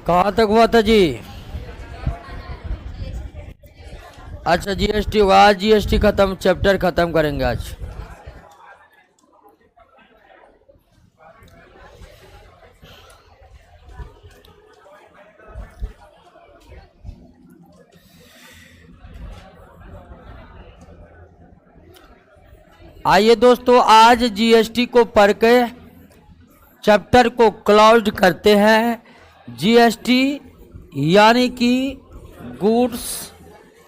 कहाँ तक हुआ था जी? अच्छा जीएसटी हुआ, आज जीएसटी खत्म, चैप्टर खत्म करेंगे आज। आइए दोस्तों, आज जीएसटी को पढ़ के चैप्टर को क्लोज करते हैं। जीएसटी यानी कि गुड्स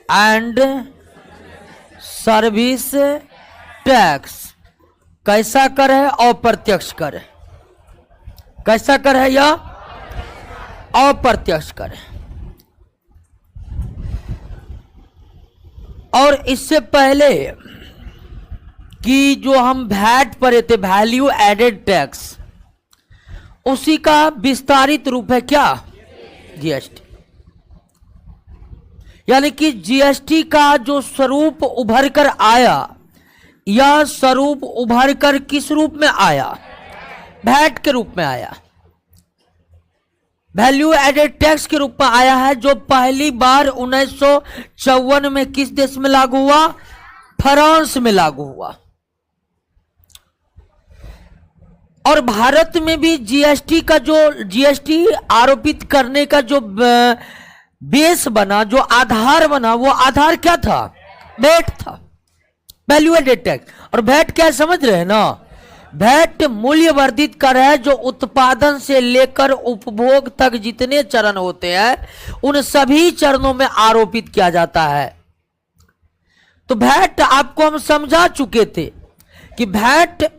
एंड सर्विस टैक्स कैसा कर है? अप्रत्यक्ष कर है। कैसा कर है? यह अप्रत्यक्ष कर है। और इससे पहले कि जो हम वैट पढ़े थे, वैल्यू एडेड टैक्स, उसी का विस्तारित रूप है क्या? जीएसटी। यानी कि जीएसटी का जो स्वरूप उभर कर आया, यह स्वरूप उभर कर किस रूप में आया? वैट के रूप में आया, वैल्यू एडेड टैक्स के रूप में आया है, जो पहली बार 1954 में किस देश में लागू हुआ? फ्रांस में लागू हुआ। और भारत में भी जीएसटी का जो जीएसटी आरोपित करने का जो बेस बना, जो आधार बना, वो आधार क्या था? वैट था, वैल्यू एडेड टैक्स। और वैट क्या समझ रहे हैं ना? वैट मूल्य वर्धित कर है, जो उत्पादन से लेकर उपभोग तक जितने चरण होते हैं, उन सभी चरणों में आरोपित किया जाता है। तो वैट आपको हम समझा चुके थे कि वैट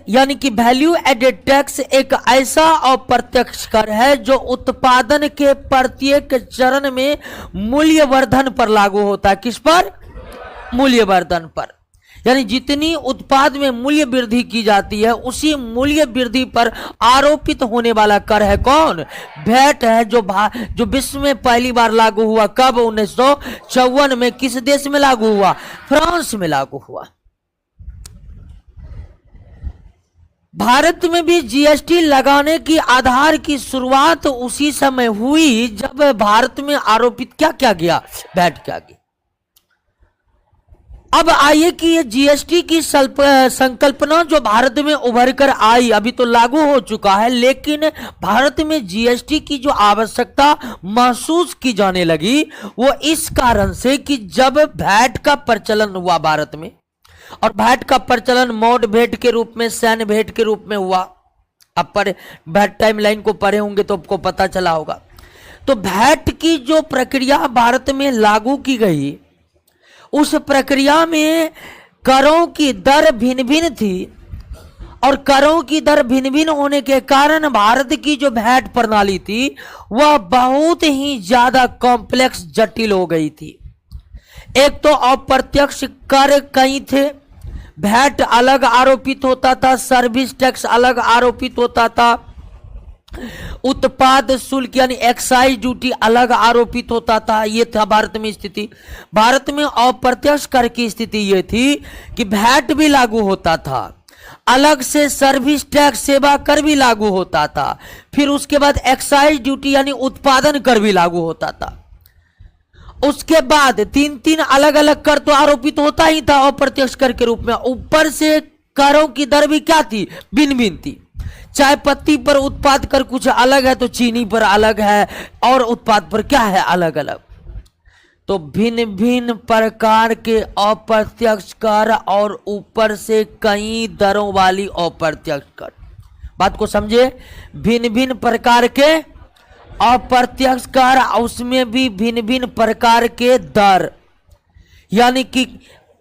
यानी कि वैल्यू एडेड टैक्स एक ऐसा अप्रत्यक्ष कर है जो उत्पादन के प्रत्येक चरण में मूल्यवर्धन पर लागू होता है। किस पर? मूल्यवर्धन पर। यानी जितनी उत्पाद में मूल्य वृद्धि की जाती है, उसी मूल्य वृद्धि पर आरोपित होने वाला कर है कौन? वैट है, जो विश्व में पहली बार लागू हुआ। कब? 1954 में। किस देश में लागू हुआ? फ्रांस में लागू हुआ। भारत में भी जीएसटी लगाने की आधार की शुरुआत उसी समय हुई जब भारत में आरोपित क्या क्या गया? वैट क्या गया। अब आइए कि ये जीएसटी की संकल्पना जो भारत में उभर कर आई, अभी तो लागू हो चुका है, लेकिन भारत में जीएसटी की जो आवश्यकता महसूस की जाने लगी, वो इस कारण से कि जब वैट का प्रचलन हुआ भारत में, और वैट का प्रचलन मोड भेंट के रूप में, सैन्य भेंट के रूप में हुआ। अब पर वैट टाइमलाइन को पढ़े होंगे तो आपको पता चला होगा। तो वैट की जो प्रक्रिया भारत में लागू की गई, उस प्रक्रिया में करों की दर भिन्न भिन्न थी, और करों की दर भिन्न भिन्न होने के कारण भारत की जो वैट प्रणाली थी, वह बहुत ही ज्यादा कॉम्प्लेक्स, जटिल हो गई थी। एक तो अप्रत्यक्ष कर कई थे, वैट अलग आरोपित होता था, सर्विस टैक्स अलग आरोपित होता था, उत्पाद शुल्क यानी एक्साइज ड्यूटी अलग आरोपित होता था। ये था भारत में स्थिति। भारत में अप्रत्यक्ष कर की स्थिति ये थी कि वैट भी लागू होता था, अलग से सर्विस टैक्स, सेवा कर भी लागू होता था, फिर उसके बाद एक्साइज ड्यूटी यानी उत्पादन कर भी लागू होता था। उसके बाद तीन तीन अलग अलग कर तो आरोपित होता ही था अप्रत्यक्ष कर के रूप में। ऊपर से करों की दर भी क्या थी? भिन्न भिन्न थी। चाय पत्ती पर उत्पाद कर कुछ अलग है, तो चीनी पर अलग है, और उत्पाद पर क्या है? अलग अलग। तो भिन्न भिन्न प्रकार के अप्रत्यक्ष कर, और ऊपर से कई दरों वाली अप्रत्यक्ष कर। बात को समझे? भिन्न भिन्न प्रकार के अप्रत्यक्ष कर, उसमें भी भिन्न भिन्न प्रकार के दर। यानी कि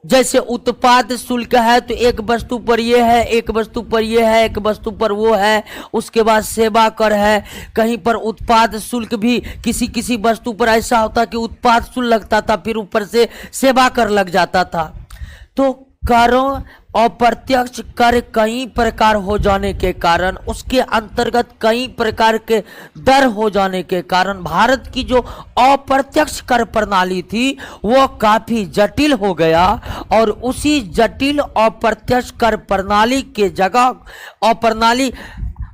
जैसे उत्पाद शुल्क है, तो एक वस्तु पर ये है, एक वस्तु पर ये है, एक वस्तु पर वो है। उसके बाद सेवा कर है, कहीं पर उत्पाद शुल्क भी किसी किसी वस्तु पर ऐसा होता कि उत्पाद शुल्क लगता था, फिर ऊपर से सेवा कर लग जाता था। तो करों अप्रत्यक्ष कर कई प्रकार हो जाने के कारण, उसके अंतर्गत कई प्रकार के दर हो जाने के कारण भारत की जो अप्रत्यक्ष कर प्रणाली थी वो काफी जटिल हो गया। और उसी जटिल अप्रत्यक्ष कर प्रणाली के जगह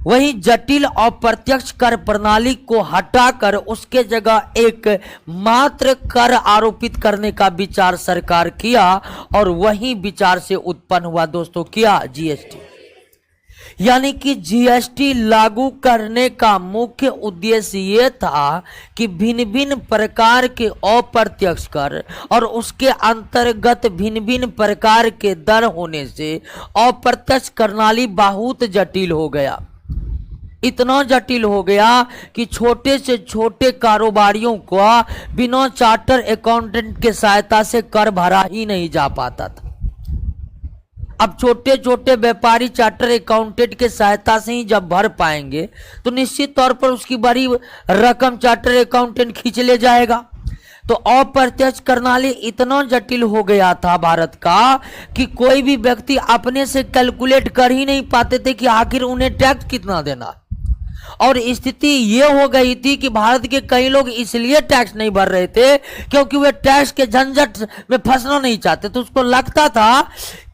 वहीं जटिल अप्रत्यक्ष कर प्रणाली को हटाकर उसके जगह एक मात्र कर आरोपित करने का विचार सरकार किया और वही विचार से उत्पन्न हुआ दोस्तों क्या जीएसटी। यानी कि जीएसटी लागू करने का मुख्य उद्देश्य यह था कि भिन्न भिन्न प्रकार के अप्रत्यक्ष कर और उसके अंतर्गत भिन्न भिन्न प्रकार के दर होने से अप्रत्यक्ष प्रणाली बहुत जटिल हो गया। इतना जटिल हो गया कि छोटे से छोटे कारोबारियों को बिना चार्टर अकाउंटेंट के सहायता से कर भरा ही नहीं जा पाता था। अब छोटे छोटे व्यापारी चार्टर अकाउंटेंट के सहायता से ही जब भर पाएंगे तो निश्चित तौर पर उसकी बड़ी रकम चार्टर अकाउंटेंट खींच ले जाएगा। तो अप्रत्यक्ष प्रणाली इतना जटिल हो गया था भारत का कि कोई भी व्यक्ति अपने से कैलकुलेट कर ही नहीं पाते थे कि आखिर उन्हें टैक्स कितना देना। और स्थिति ये हो गई थी कि भारत के कई लोग इसलिए टैक्स नहीं भर रहे थे क्योंकि वे टैक्स के झंझट में फंसना नहीं चाहते। तो उसको लगता था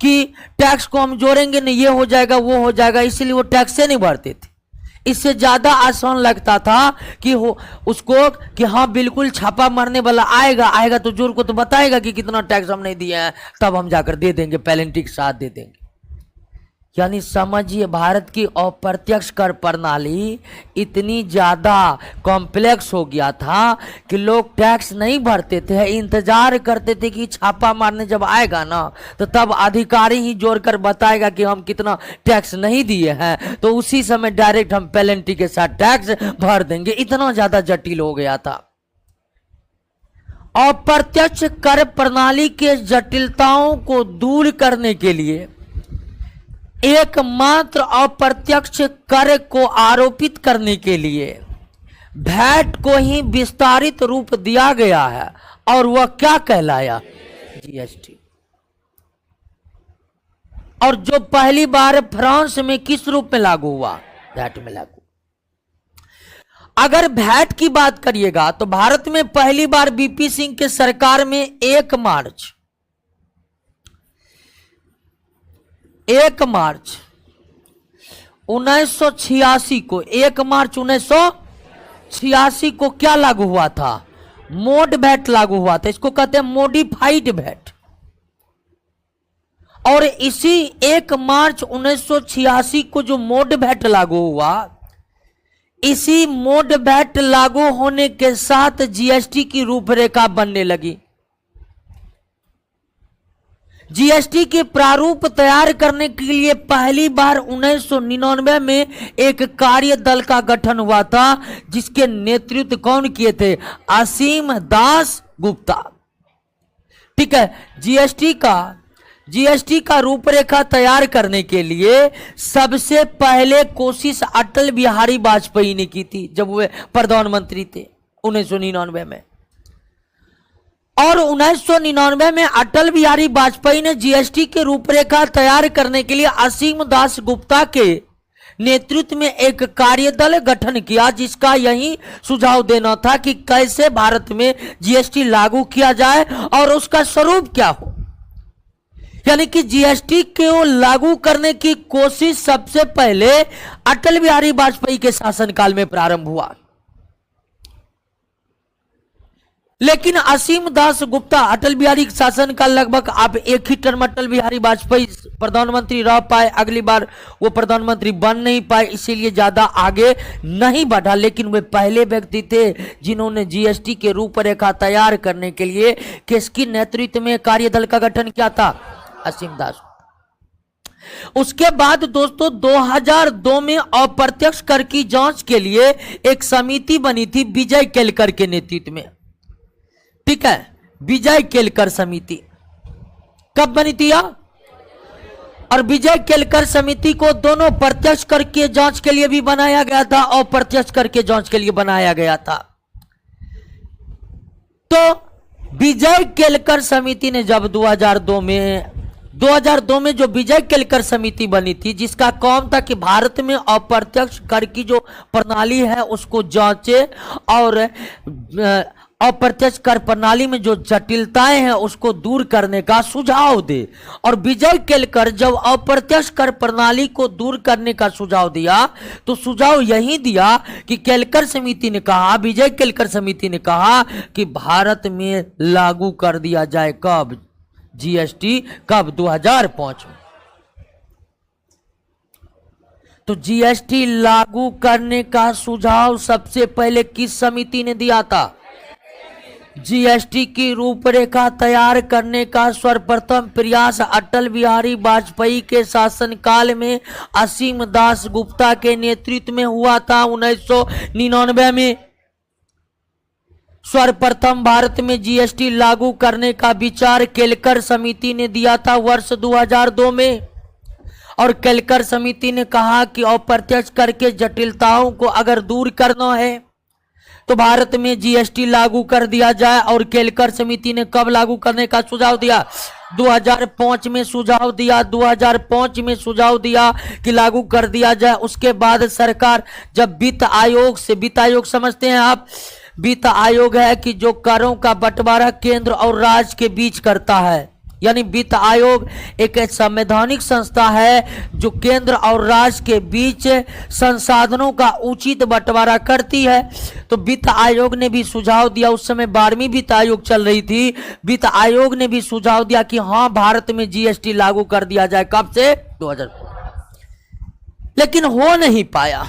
कि टैक्स को हम जोड़ेंगे नहीं, ये हो जाएगा वो हो जाएगा, इसलिए वो टैक्स से नहीं भरते थे। इससे ज्यादा आसान लगता था कि उसको कि हाँ बिल्कुल छापा मारने वाला आएगा तो जोर को तो बताएगा कि कितना टैक्स हम नहीं दिया है, तब हम जाकर दे देंगे, पेनल्टी के साथ दे देंगे। यानी समझिए भारत की अप्रत्यक्ष कर प्रणाली इतनी ज्यादा कॉम्प्लेक्स हो गया था कि लोग टैक्स नहीं भरते थे, इंतजार करते थे कि छापा मारने जब आएगा ना तो तब अधिकारी ही जोड़कर बताएगा कि हम कितना टैक्स नहीं दिए हैं, तो उसी समय डायरेक्ट हम पेनल्टी के साथ टैक्स भर देंगे। इतना ज्यादा जटिल हो गया था। अप्रत्यक्ष कर प्रणाली के जटिलताओं को दूर करने के लिए एकमात्र अप्रत्यक्ष कर को आरोपित करने के लिए वैट को ही विस्तारित रूप दिया गया है और वह क्या कहलाया जीएसटी। और जो पहली बार फ्रांस में किस रूप में लागू हुआ, वैट में लागू। अगर वैट की बात करिएगा तो भारत में पहली बार बीपी सिंह के सरकार में 1 मार्च 1986 को 1 मार्च 1986 को क्या लागू हुआ था, मोड वैट लागू हुआ था। इसको कहते हैं मॉडिफाइड वैट। और इसी 1 मार्च 1986 को जो मोड वैट लागू हुआ, इसी मोड वैट लागू होने के साथ जीएसटी की रूपरेखा बनने लगी। जीएसटी के प्रारूप तैयार करने के लिए पहली बार 1999 में एक कार्य दल का गठन हुआ था, जिसके नेतृत्व कौन किए थे, असीम दास गुप्ता। ठीक है, जीएसटी का रूपरेखा तैयार करने के लिए सबसे पहले कोशिश अटल बिहारी वाजपेयी ने की थी जब वे प्रधानमंत्री थे 1999 में। और 1999 में अटल बिहारी वाजपेयी ने जीएसटी के रूपरेखा तैयार करने के लिए असीम दास गुप्ता के नेतृत्व में एक कार्यदल गठन किया, जिसका यही सुझाव देना था कि कैसे भारत में जीएसटी लागू किया जाए और उसका स्वरूप क्या हो। यानी कि जीएसटी को लागू करने की कोशिश सबसे पहले अटल बिहारी वाजपेयी के शासनकाल में प्रारंभ हुआ। लेकिन असीम दास गुप्ता अटल बिहारी शासन का लगभग आप एक ही टर्म अटल बिहारी वाजपेयी प्रधानमंत्री रह पाए, अगली बार वो प्रधानमंत्री बन नहीं पाए, इसीलिए ज्यादा आगे नहीं बढ़ा। लेकिन वे पहले व्यक्ति थे जिन्होंने जीएसटी के रूपरेखा तैयार करने के लिए किसकी नेतृत्व में कार्यदल का गठन किया था, असीम दास। उसके बाद दोस्तों 2002 में अप्रत्यक्ष कर की जांच के लिए एक समिति बनी थी विजय केलकर के नेतृत्व में। ठीक है, विजय केलकर समिति कब बनी थी और विजय केलकर समिति को दोनों प्रत्यक्ष कर के जांच के लिए भी बनाया गया था और अप्रत्यक्ष कर के जांच के लिए बनाया गया था। तो विजय केलकर समिति ने जब 2002 में जो विजय केलकर समिति बनी थी, जिसका काम था कि भारत में अप्रत्यक्ष कर की जो प्रणाली है उसको जांचे और अप्रत्यक्ष कर प्रणाली में जो जटिलताएं हैं उसको दूर करने का सुझाव दे। और विजय केलकर जब अप्रत्यक्ष कर प्रणाली को दूर करने का सुझाव दिया तो सुझाव यही दिया कि केलकर समिति ने कहा, विजय केलकर समिति ने कहा कि भारत में लागू कर दिया जाए। कब? जीएसटी। कब? 2005 में। तो जीएसटी लागू करने का सुझाव सबसे पहले किस समिति ने दिया था? जीएसटी की रूपरेखा तैयार करने का सर्वप्रथम प्रयास अटल बिहारी वाजपेयी के शासनकाल में असीम दास गुप्ता के नेतृत्व में हुआ था 1999 में। सर्वप्रथम भारत में जीएसटी लागू करने का विचार केलकर समिति ने दिया था वर्ष 2002 में। और केलकर समिति ने कहा कि अप्रत्यक्ष कर के जटिलताओं को अगर दूर करना है तो भारत में जीएसटी लागू कर दिया जाए। और केलकर समिति ने कब लागू करने का सुझाव दिया? 2005 में सुझाव दिया। 2005 में सुझाव दिया कि लागू कर दिया जाए। उसके बाद सरकार जब वित्त आयोग से, वित्त आयोग समझते हैं आप? वित्त आयोग है कि जो करों का बंटवारा केंद्र और राज्य के बीच करता है। यानी वित्त आयोग एक संवैधानिक संस्था है जो केंद्र और राज्य के बीच संसाधनों का उचित बंटवारा करती है। तो वित्त आयोग ने भी सुझाव दिया, उस समय 12वीं वित्त आयोग चल रही थी। वित्त आयोग ने भी सुझाव दिया कि हां भारत में जीएसटी लागू कर दिया जाए। कब से? 2000। लेकिन हो नहीं पाया।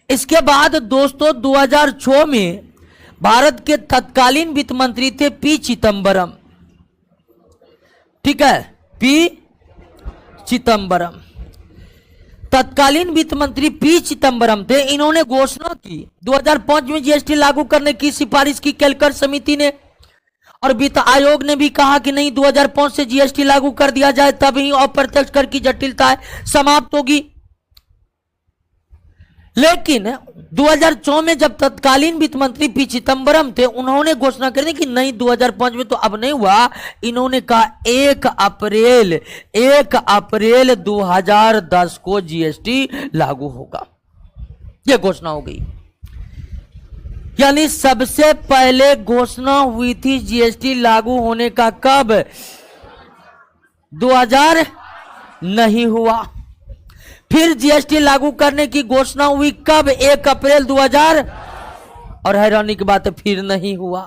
इसके बाद दोस्तों 2006 में भारत के तत्कालीन वित्त मंत्री थे पी चिदम्बरम। ठीक है, पी चिदम्बरम तत्कालीन वित्त मंत्री पी चिदम्बरम थे। इन्होंने घोषणा की 2005 में जीएसटी लागू करने की सिफारिश की केलकर समिति ने। और वित्त आयोग ने भी कहा कि नहीं, 2005 से जीएसटी लागू कर दिया जाए, तभी अप्रत्यक्ष कर की जटिलताएं समाप्त होगी। लेकिन 2004 में जब तत्कालीन वित्त मंत्री पी चिदम्बरम थे, उन्होंने घोषणा कर दी कि नहीं, 2005 में तो अब नहीं हुआ। इन्होंने कहा 1 अप्रैल 2010 को जीएसटी लागू होगा। यह घोषणा हो गई। यानी सबसे पहले घोषणा हुई थी जीएसटी लागू होने का। कब? 2000 नहीं हुआ। फिर जीएसटी लागू करने की घोषणा हुई कब? 1 अप्रैल 2000। और हैरानी की बात है, फिर नहीं हुआ।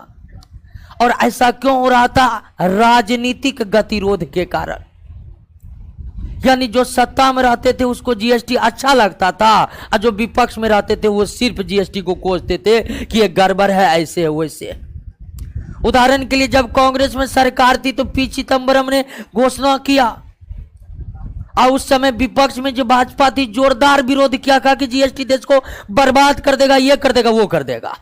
और ऐसा क्यों हो रहा था? राजनीतिक गतिरोध के कारण। यानी जो सत्ता में रहते थे उसको जीएसटी अच्छा लगता था, और जो विपक्ष में रहते थे वो सिर्फ जीएसटी को कोसते थे कि ये गड़बड़ है, ऐसे है वैसे। उदाहरण के लिए जब कांग्रेस में सरकार थी तो पी चिदम्बरम ने घोषणा किया, और उस समय विपक्ष में जो भाजपा थी जोरदार विरोध किया, कहा कि जीएसटी देश को बर्बाद कर देगा, ये कर देगा, वो कर देगा।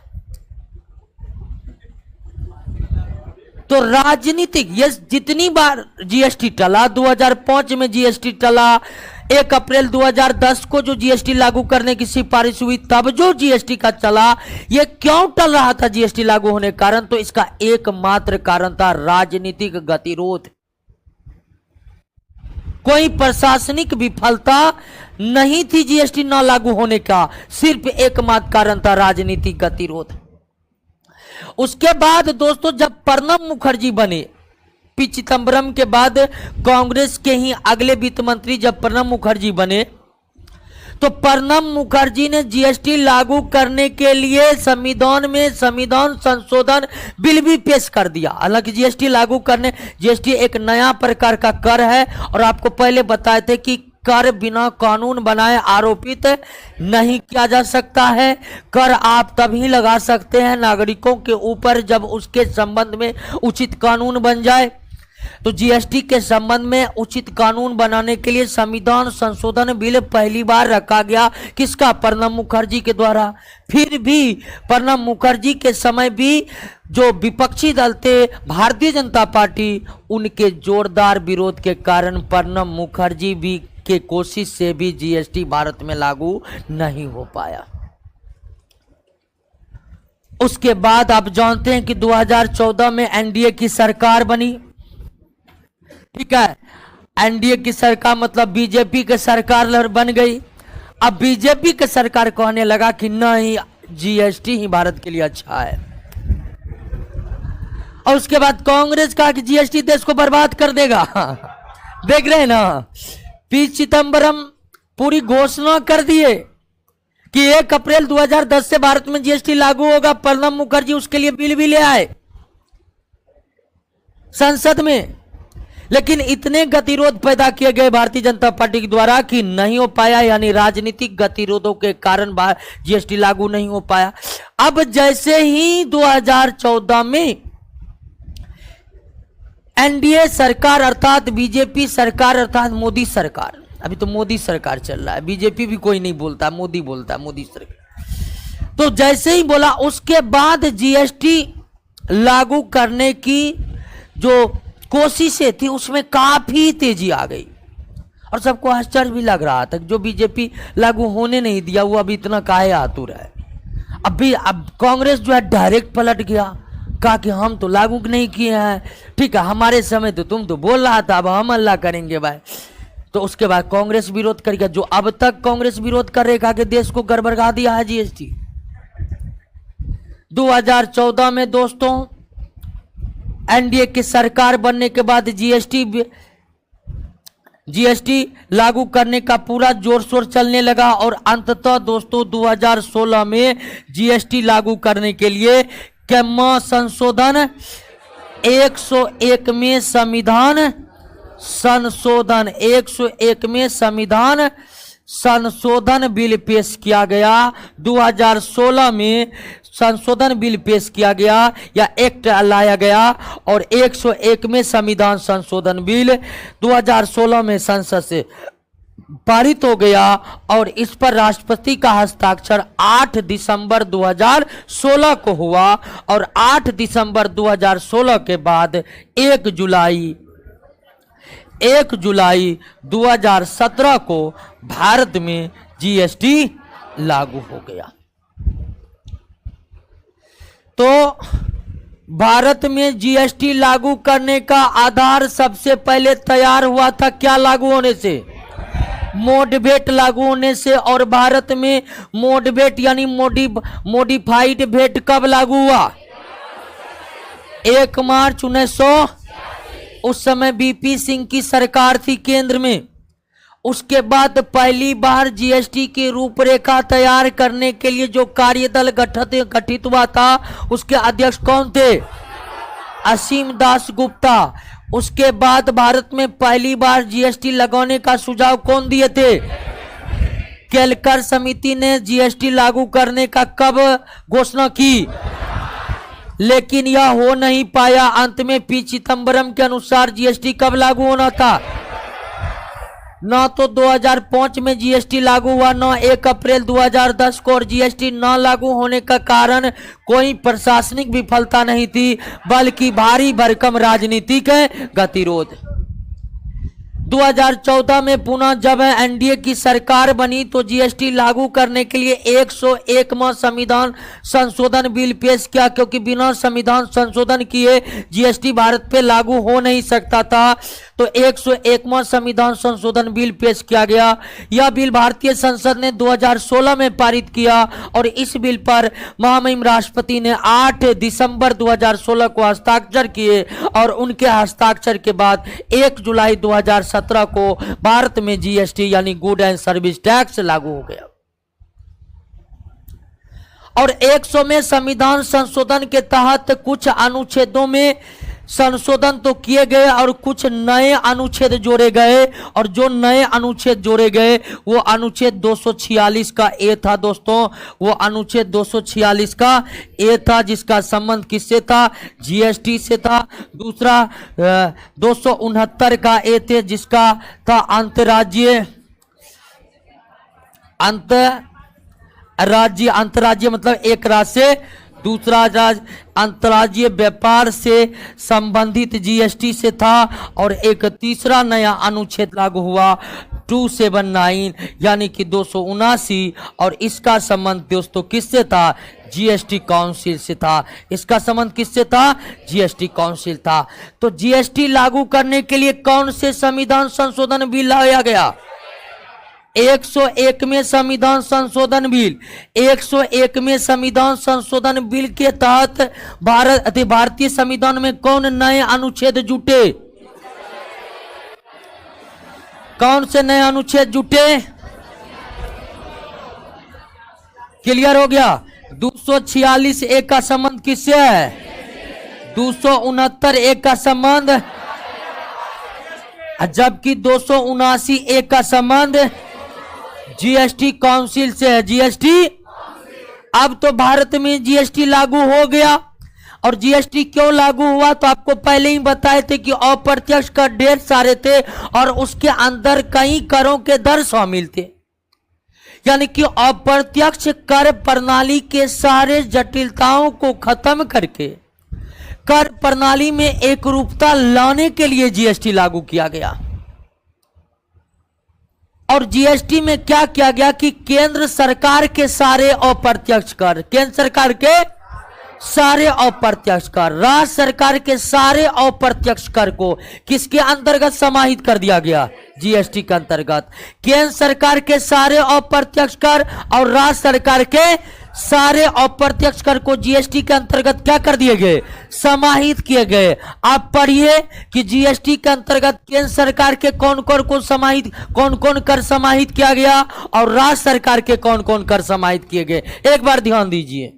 तो राजनीतिक ये जितनी बार जीएसटी टला, 2005 में जीएसटी टला, 1 अप्रैल 2010 को जो जीएसटी लागू करने की सिफारिश हुई तब जो जीएसटी का चला, ये क्यों टल रहा था जीएसटी लागू होने के कारण? तो इसका एकमात्र कारण था राजनीतिक गतिरोध। कोई प्रशासनिक विफलता नहीं थी जीएसटी न लागू होने का, सिर्फ एकमात्र कारण था राजनीतिक गतिरोध। उसके बाद दोस्तों जब प्रणब मुखर्जी बने, पी चिदम्बरम के बाद कांग्रेस के ही अगले वित्त मंत्री जब प्रणब मुखर्जी बने, तो प्रणब मुखर्जी ने जीएसटी लागू करने के लिए संविधान में संविधान संशोधन बिल भी पेश कर दिया। हालांकि जीएसटी लागू करने, जीएसटी एक नया प्रकार का कर है, और आपको पहले बताए थे कि कर बिना कानून बनाए आरोपित नहीं किया जा सकता है। कर आप तभी लगा सकते हैं नागरिकों के ऊपर जब उसके संबंध में उचित कानून बन जाए। तो जीएसटी के संबंध में उचित कानून बनाने के लिए संविधान संशोधन बिल पहली बार रखा गया। किसका? प्रणब मुखर्जी के द्वारा। फिर भी प्रणब मुखर्जी के समय भी जो विपक्षी दल थे भारतीय जनता पार्टी, उनके जोरदार विरोध के कारण प्रणब मुखर्जी भी के कोशिश से भी जीएसटी भारत में लागू नहीं हो पाया। उसके बाद आप जानते हैं कि 2014 में एनडीए की सरकार बनी। ठीक है, एनडीए की सरकार मतलब बीजेपी की सरकार बन गई। अब बीजेपी की सरकार कहने लगा कि नहीं, जीएसटी ही भारत के लिए अच्छा है। और उसके बाद कांग्रेस कहा कि जीएसटी देश को बर्बाद कर देगा। देख रहे हैं ना, पी चिदम्बरम पूरी घोषणा कर दिए कि 1 अप्रैल 2010 से भारत में जीएसटी लागू होगा। प्रणब मुखर्जी उसके लिए बिल भी ले आए संसद में, लेकिन इतने गतिरोध पैदा किए गए भारतीय जनता पार्टी के द्वारा कि नहीं हो पाया, यानी राजनीतिक गतिरोधों के कारण जीएसटी लागू नहीं हो पाया। अब जैसे ही 2014 में एनडीए सरकार अर्थात बीजेपी सरकार अर्थात मोदी सरकार, अभी तो मोदी सरकार चल रहा है, बीजेपी भी कोई नहीं बोलता, मोदी बोलता है, मोदी सरकार। तो जैसे ही बोला उसके बाद जीएसटी लागू करने की जो कोशिशें थी उसमें काफी तेजी आ गई और सबको आश्चर्य भी लग रहा था। जो बीजेपी लागू होने नहीं दिया वो अभी इतना काहे आतुर है। अब कांग्रेस जो है डायरेक्ट पलट गया, कहा कि हम तो लागू नहीं किए हैं, ठीक है हमारे समय तो तुम तो बोल रहा था, अब हम अल्लाह करेंगे भाई। तो उसके बाद कांग्रेस विरोध कर गया। जो अब तक कांग्रेस विरोध कर रहे, कहा कि देश को गड़बड़ा दिया है जीएसटी। 2014 में दोस्तों एनडीए की सरकार बनने के बाद जीएसटी लागू करने का पूरा जोर शोर चलने लगा और अंततः दोस्तों 2016 में जीएसटी लागू करने के लिए कैम्मा संशोधन 101 में संशोधन बिल पेश किया गया। 2016 में संशोधन बिल पेश किया गया या एक्ट लाया गया और 101 में संविधान संशोधन बिल 2016 में संसद से पारित हो गया और इस पर राष्ट्रपति का हस्ताक्षर 8 दिसंबर 2016 को हुआ और 8 दिसंबर 2016 के बाद 1 जुलाई 2017 को भारत में जीएसटी लागू हो गया। तो भारत में जीएसटी लागू करने का आधार सबसे पहले तैयार हुआ था क्या लागू होने से? मोड लागू होने से। और भारत में मोड यानी मोडिफाइड वेट कब लागू हुआ? 1 मार्च 1900। उस समय बीपी सिंह की सरकार थी केंद्र में। उसके बाद पहली बार जीएसटी की रूपरेखा तैयार करने के लिए जो कार्यदल गठित हुआ था उसके अध्यक्ष कौन थे? असीम दास गुप्ता। उसके बाद भारत में पहली बार जीएसटी लगाने का सुझाव कौन दिए थे? केलकर समिति ने जीएसटी लागू करने का कब घोषणा की, लेकिन यह हो नहीं पाया। अंत में पी चिदम्बरम के अनुसार जीएसटी कब लागू होना था? न तो 2005 में जीएसटी लागू हुआ, न 1 अप्रैल 2010 को। और जीएसटी न लागू होने का कारण कोई प्रशासनिक विफलता नहीं थी बल्कि भारी भरकम राजनीतिक गतिरोध। 2014 में पुनः जब एनडीए की सरकार बनी तो जीएसटी लागू करने के लिए 101वां संविधान संशोधन बिल पेश किया, क्योंकि बिना संविधान संशोधन किए जीएसटी भारत पे लागू हो नहीं सकता था। तो 101वां संविधान संशोधन बिल पेश किया गया। यह बिल भारतीय संसद ने 2016 में पारित किया और इस बिल पर महामहिम राष्ट्रपति ने 8 दिसंबर 2016 को हस्ताक्षर किए और उनके हस्ताक्षर के बाद 1 जुलाई 2017 को भारत में जीएसटी यानी गुड एंड सर्विस टैक्स लागू हो गया। और 100 में संविधान संशोधन के तहत कुछ अनुच्छेदों में संशोधन तो किए गए और कुछ नए अनुच्छेद जोड़े गए। और जो नए अनुच्छेद जोड़े गए वो अनुच्छेद 246 का ए था दोस्तों। वो अनुच्छेद 246 का ए था जिसका संबंध किससे था? जीएसटी से था। दूसरा 269 का ए थे जिसका था अंतर्राज्यीय मतलब एक राज्य से दूसरा राज्य, अंतर्राज्यीय व्यापार से संबंधित जीएसटी से था। और एक तीसरा नया अनुच्छेद लागू हुआ 279 यानी कि 279 और इसका संबंध दोस्तों किससे था? जीएसटी काउंसिल से था। इसका संबंध किससे था? जीएसटी काउंसिल था। तो जीएसटी लागू करने के लिए कौन से संविधान संशोधन बिल लाया गया? 101वें संविधान संशोधन बिल, 101वें संविधान संशोधन बिल के तहत भारतीय संविधान में कौन नए अनुच्छेद जुटे? कौन से नए अनुच्छेद जुटे? क्लियर हो गया? 246 एक का संबंध किससे है? 269 एक का संबंध, जबकि 279 एक का संबंध जीएसटी काउंसिल से है। जीएसटी, अब तो भारत में जीएसटी लागू हो गया। और जीएसटी क्यों लागू हुआ तो आपको पहले ही बताए थे कि अप्रत्यक्ष कर ढेर सारे थे और उसके अंदर कई करों के दर शामिल थे। यानी कि अप्रत्यक्ष कर प्रणाली के सारे जटिलताओं को खत्म करके कर प्रणाली में एकरूपता लाने के लिए जीएसटी लागू किया गया। और जीएसटी में क्या किया गया कि केंद्र सरकार के सारे अप्रत्यक्ष कर, केंद्र सरकार के सारे अप्रत्यक्ष कर, राज्य सरकार के सारे अप्रत्यक्ष कर को किसके अंतर्गत समाहित कर दिया गया? जीएसटी के अंतर्गत। केंद्र सरकार के सारे अप्रत्यक्ष कर और राज्य सरकार के सारे अप्रत्यक्ष कर को जीएसटी के अंतर्गत क्या कर दिए गए? समाहित किए गए। आप पढ़िए कि जीएसटी के अंतर्गत केंद्र सरकार के कौन कौन कर समाहित किया गया और राज्य सरकार के कौन कौन कर समाहित किए गए। एक बार ध्यान दीजिए।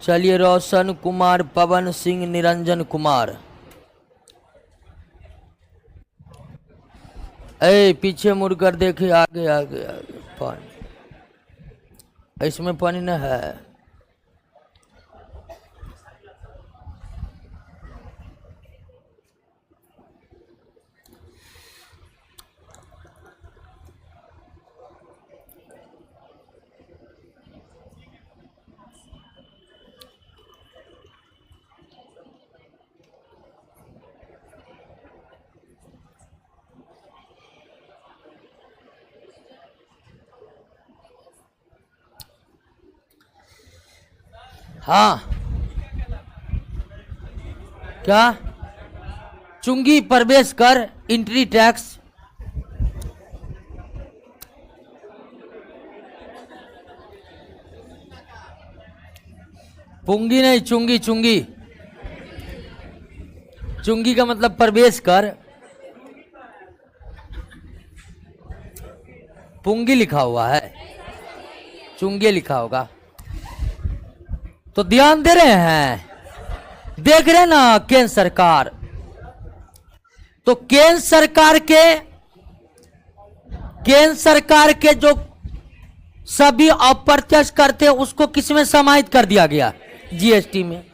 चलिए, रोशन कुमार, पवन सिंह, निरंजन कुमार। पीछे मुड़कर देखे, आगे आगे आगे। पानी, इसमें पानी न है। हाँ, क्या? चुंगी प्रवेश कर, एंट्री टैक्स। पुंगी नहीं, चुंगी। चुंगी, चुंगी का मतलब प्रवेश कर। पुंगी लिखा हुआ है, चुंगी लिखा होगा। तो ध्यान दे रहे हैं, देख रहे हैं ना केंद्र सरकार। तो केंद्र सरकार के जो सभी अप्रत्यक्ष करते उसको किसमें समाहित कर दिया गया? जीएसटी में।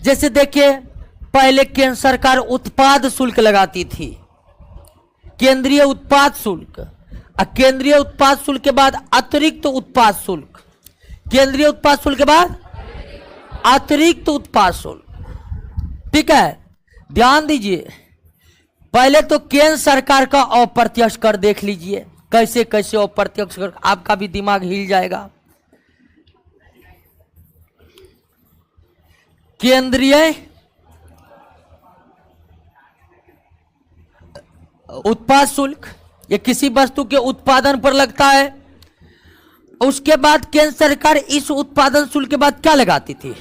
जैसे देखिए, पहले केंद्र सरकार उत्पाद शुल्क लगाती थी, केंद्रीय उत्पाद शुल्क। केंद्रीय उत्पाद शुल्क के बाद अतिरिक्त उत्पाद शुल्क, केंद्रीय उत्पाद शुल्क के बाद अतिरिक्त उत्पाद शुल्क। ठीक है, ध्यान दीजिए। पहले तो केंद्र सरकार का अप्रत्यक्ष कर देख लीजिए, कैसे कैसे अप्रत्यक्ष कर, आपका भी दिमाग हिल जाएगा। केंद्रीय उत्पाद शुल्क, ये किसी वस्तु के उत्पादन पर लगता है। उसके बाद केंद्र सरकार इस उत्पादन शुल्क के बाद क्या लगाती थी?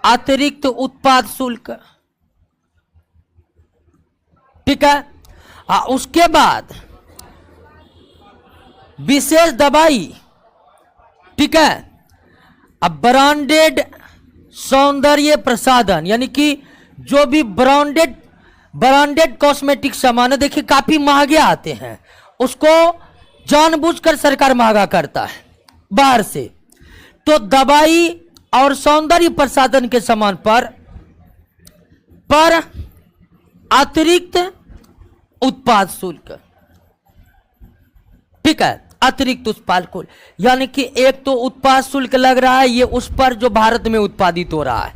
अतिरिक्त उत्पाद शुल्क। ठीक है। उसके बाद विशेष दवाई। ठीक है। अब ब्रांडेड सौंदर्य प्रसाधन, यानी कि जो भी ब्रांडेड कॉस्मेटिक सामान है, देखिए काफी महंगे आते हैं, उसको जानबूझकर सरकार महंगा करता है बाहर से। तो दवाई और सौंदर्य प्रसाधन के सामान पर अतिरिक्त उत्पाद शुल्क। ठीक है, अतिरिक्त उत्पाद शुल्क, यानी कि एक तो उत्पाद शुल्क लग रहा है, ये उस पर जो भारत में उत्पादित हो रहा है।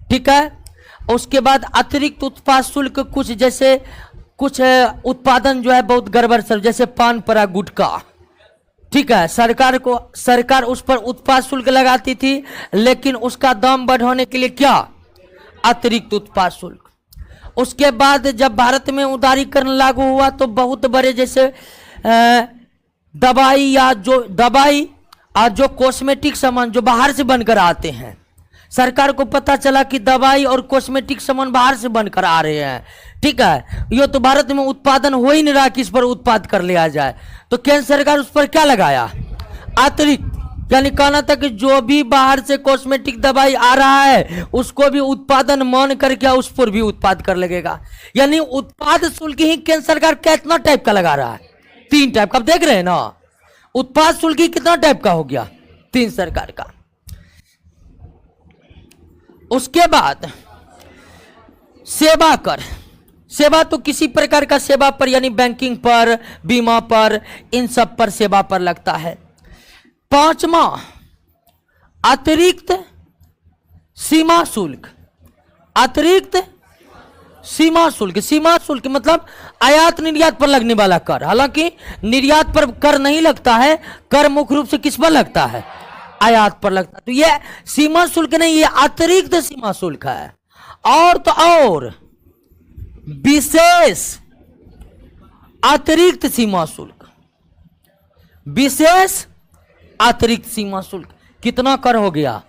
ठीक है। उसके बाद अतिरिक्त उत्पाद शुल्क कुछ, जैसे कुछ उत्पादन जो है बहुत गड़बड़ सब, जैसे पान पराग गुटखा, ठीक है, सरकार उस पर उत्पाद शुल्क लगाती थी, लेकिन उसका दाम बढ़ाने के लिए क्या, अतिरिक्त उत्पाद शुल्क। उसके बाद जब भारत में उदारीकरण लागू हुआ तो बहुत बड़े जैसे दवाई और जो कॉस्मेटिक सामान जो बाहर से बनकर आते हैं, सरकार को पता चला कि दवाई और कॉस्मेटिक सामान बाहर से बनकर आ रहे हैं, ठीक है, ये तो भारत में उत्पादन हो ही नहीं रहा कि इस पर उत्पाद कर लिया जाए, तो केंद्र सरकार उस पर क्या लगाया, अतिरिक्त। यानी कहना था कि जो भी बाहर से कॉस्मेटिक दवाई आ रहा है उसको भी उत्पादन मान करके उस पर भी उत्पाद कर लगेगा। यानी उत्पाद शुल्क ही केंद्र सरकार कितना टाइप का लगा रहा है, 3 टाइप का। आप देख रहे हैं ना, उत्पाद शुल्क ही कितना टाइप का हो गया, 3 सरकार का। उसके बाद सेवा कर, सेवा तो किसी प्रकार का सेवा पर यानी बैंकिंग पर, बीमा पर, इन सब पर सेवा पर लगता है। 5वां अतिरिक्त सीमा शुल्क, अतिरिक्त सीमा शुल्क। सीमा शुल्क मतलब आयात निर्यात पर लगने वाला कर। हालांकि निर्यात पर कर नहीं लगता है, कर मुख्य रूप से किस पर लगता है, आयात पर लगता है। तो ये सीमा शुल्क नहीं, ये अतिरिक्त सीमा शुल्क है। और तो और विशेष अतिरिक्त सीमा शुल्क, विशेष अतिरिक्त सीमा शुल्क। कितना कर हो गया,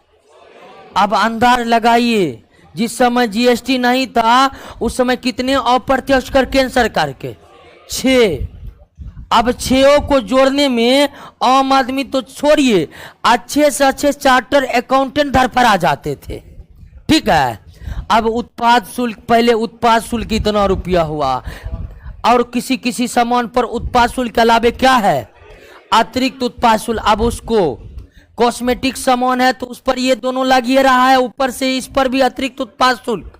अब अंदाज लगाइए। जिस समय जीएसटी नहीं था उस समय कितने अप्रत्यक्ष कर केंद्र सरकार के, 6। अब 6 को जोड़ने में आम आदमी तो छोड़िए, अच्छे से अच्छे चार्टर अकाउंटेंट घर पर आ जाते थे, ठीक है। अब उत्पाद शुल्क, पहले उत्पाद शुल्क इतना रुपया हुआ, और किसी किसी सामान पर उत्पाद शुल्क के अलावे क्या है, अतिरिक्त उत्पाद शुल्क। अब उसको कॉस्मेटिक सामान है तो उस पर ये दोनों लगिए रहा है, ऊपर से इस पर भी अतिरिक्त उत्पाद शुल्क,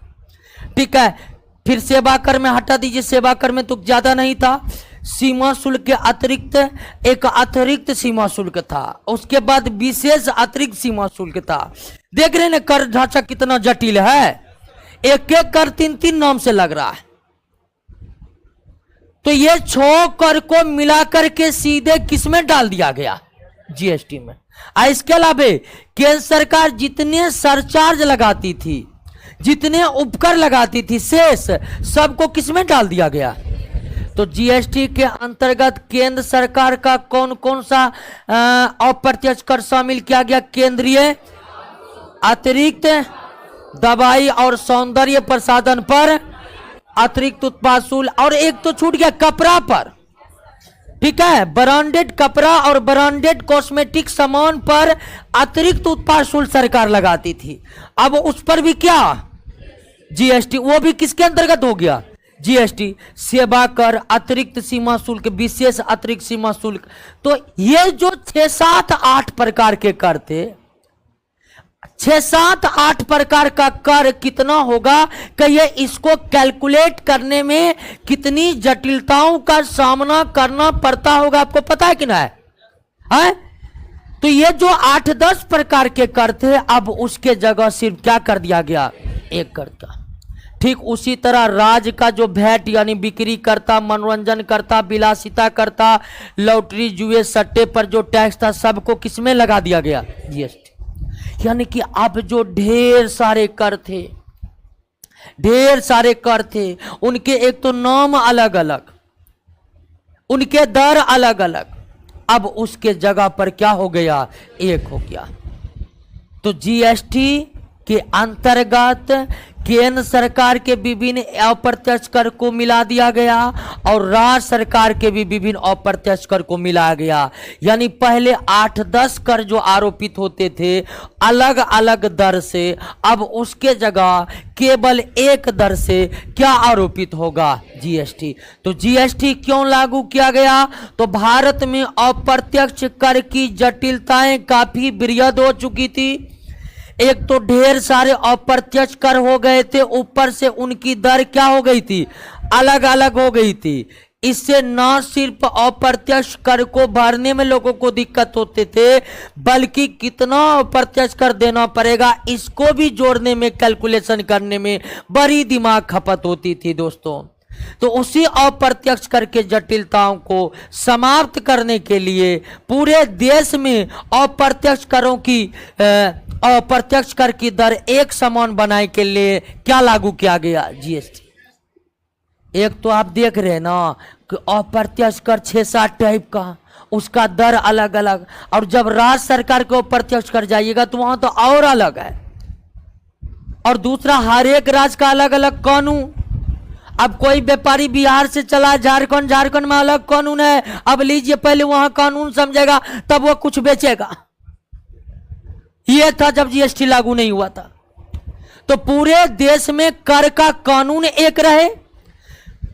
ठीक है। फिर सेवा कर में हटा दीजिए, सेवा कर में तो ज्यादा नहीं था। सीमा शुल्क के अतिरिक्त एक अतिरिक्त सीमा शुल्क था, उसके बाद विशेष अतिरिक्त सीमा शुल्क था। देख रहे हैं कर ढांचा कितना जटिल है, एक एक कर 3-3 नाम से लग रहा है। तो ये 6 कर को मिलाकर के सीधे किसमें डाल दिया गया, जीएसटी में। इसके अलावा केंद्र सरकार जितने सरचार्ज लगाती थी, जितने उपकर लगाती थी, शेष सबको किसमें डाल दिया गया। तो जीएसटी के अंतर्गत केंद्र सरकार का कौन कौन सा अप्रत्यक्ष कर शामिल किया गया, केंद्रीय अतिरिक्त दवाई और सौंदर्य प्रसाधन पर अतिरिक्त उत्पाद शुल्क, और एक तो छूट गया कपड़ा पर, ठीक है। ब्रांडेड कपड़ा और ब्रांडेड कॉस्मेटिक सामान पर अतिरिक्त उत्पाद शुल्क सरकार लगाती थी। अब उस पर भी क्या, जीएसटी, वो भी किसके अंतर्गत हो गया, जीएसटी। सेवा कर, अतिरिक्त सीमा शुल्क, विशेष अतिरिक्त सीमा शुल्क। तो ये जो 6, 7, 8 प्रकार के कर थे, 6, 7, 8 प्रकार का कर कितना होगा कि ये इसको कैलकुलेट करने में कितनी जटिलताओं का सामना करना पड़ता होगा, आपको पता है कि ना है? तो ये जो 8-10 प्रकार के कर थे, अब उसके जगह सिर्फ क्या कर दिया गया, एक कर था। ठीक उसी तरह राज्य का जो वैट यानी बिक्री करता, मनोरंजन करता, विलासिता करता, लॉटरी, जुए, सट्टे पर जो टैक्स था, सबको किसमें लगा दिया गया, जीएसटी। यानी कि अब जो ढेर सारे कर थे, ढेर सारे कर थे, उनके एक तो नाम अलग अलग, उनके दर अलग अलग, अब उसके जगह पर क्या हो गया, एक हो गया। तो जीएसटी के अंतर्गत केंद्र सरकार के विभिन्न अप्रत्यक्ष कर को मिला दिया गया और राज्य सरकार के भी विभिन्न अप्रत्यक्ष कर को मिलाया गया। यानी पहले 8-10 कर जो आरोपित होते थे अलग अलग दर से, अब उसके जगह केवल एक दर से क्या आरोपित होगा, जीएसटी। तो जीएसटी क्यों लागू किया गया, तो भारत में अप्रत्यक्ष कर की जटिलताएं काफी वृहद हो चुकी थी। एक तो ढेर सारे अप्रत्यक्ष कर हो गए थे, ऊपर से उनकी दर क्या हो गई थी, अलग अलग हो गई थी। इससे न सिर्फ अप्रत्यक्ष कर को भरने में लोगों को दिक्कत होते थे, बल्कि कितना अप्रत्यक्ष कर देना पड़ेगा इसको भी जोड़ने में, कैलकुलेशन करने में बड़ी दिमाग खपत होती थी दोस्तों। तो उसी अप्रत्यक्ष कर के जटिलताओं को समाप्त करने के लिए पूरे देश में अप्रत्यक्ष करों की अप्रत्यक्ष कर की दर एक समान बनाने के लिए क्या लागू किया गया? जीएसटी। एक तो आप देख रहे हैं ना कि अप्रत्यक्ष कर 6-7 टाइप का, उसका दर अलग अलग, और जब राज्य सरकार को अप्रत्यक्ष कर जाइएगा तो वहां तो और अलग है। और दूसरा, हर एक राज्य का अलग अलग कानून। अब कोई व्यापारी बिहार से चला झारखंड, झारखंड में अलग कानून है, अब लीजिए पहले वहां कानून समझेगा तब वो कुछ बेचेगा। यह था जब जीएसटी लागू नहीं हुआ था। तो पूरे देश में कर का कानून एक रहे,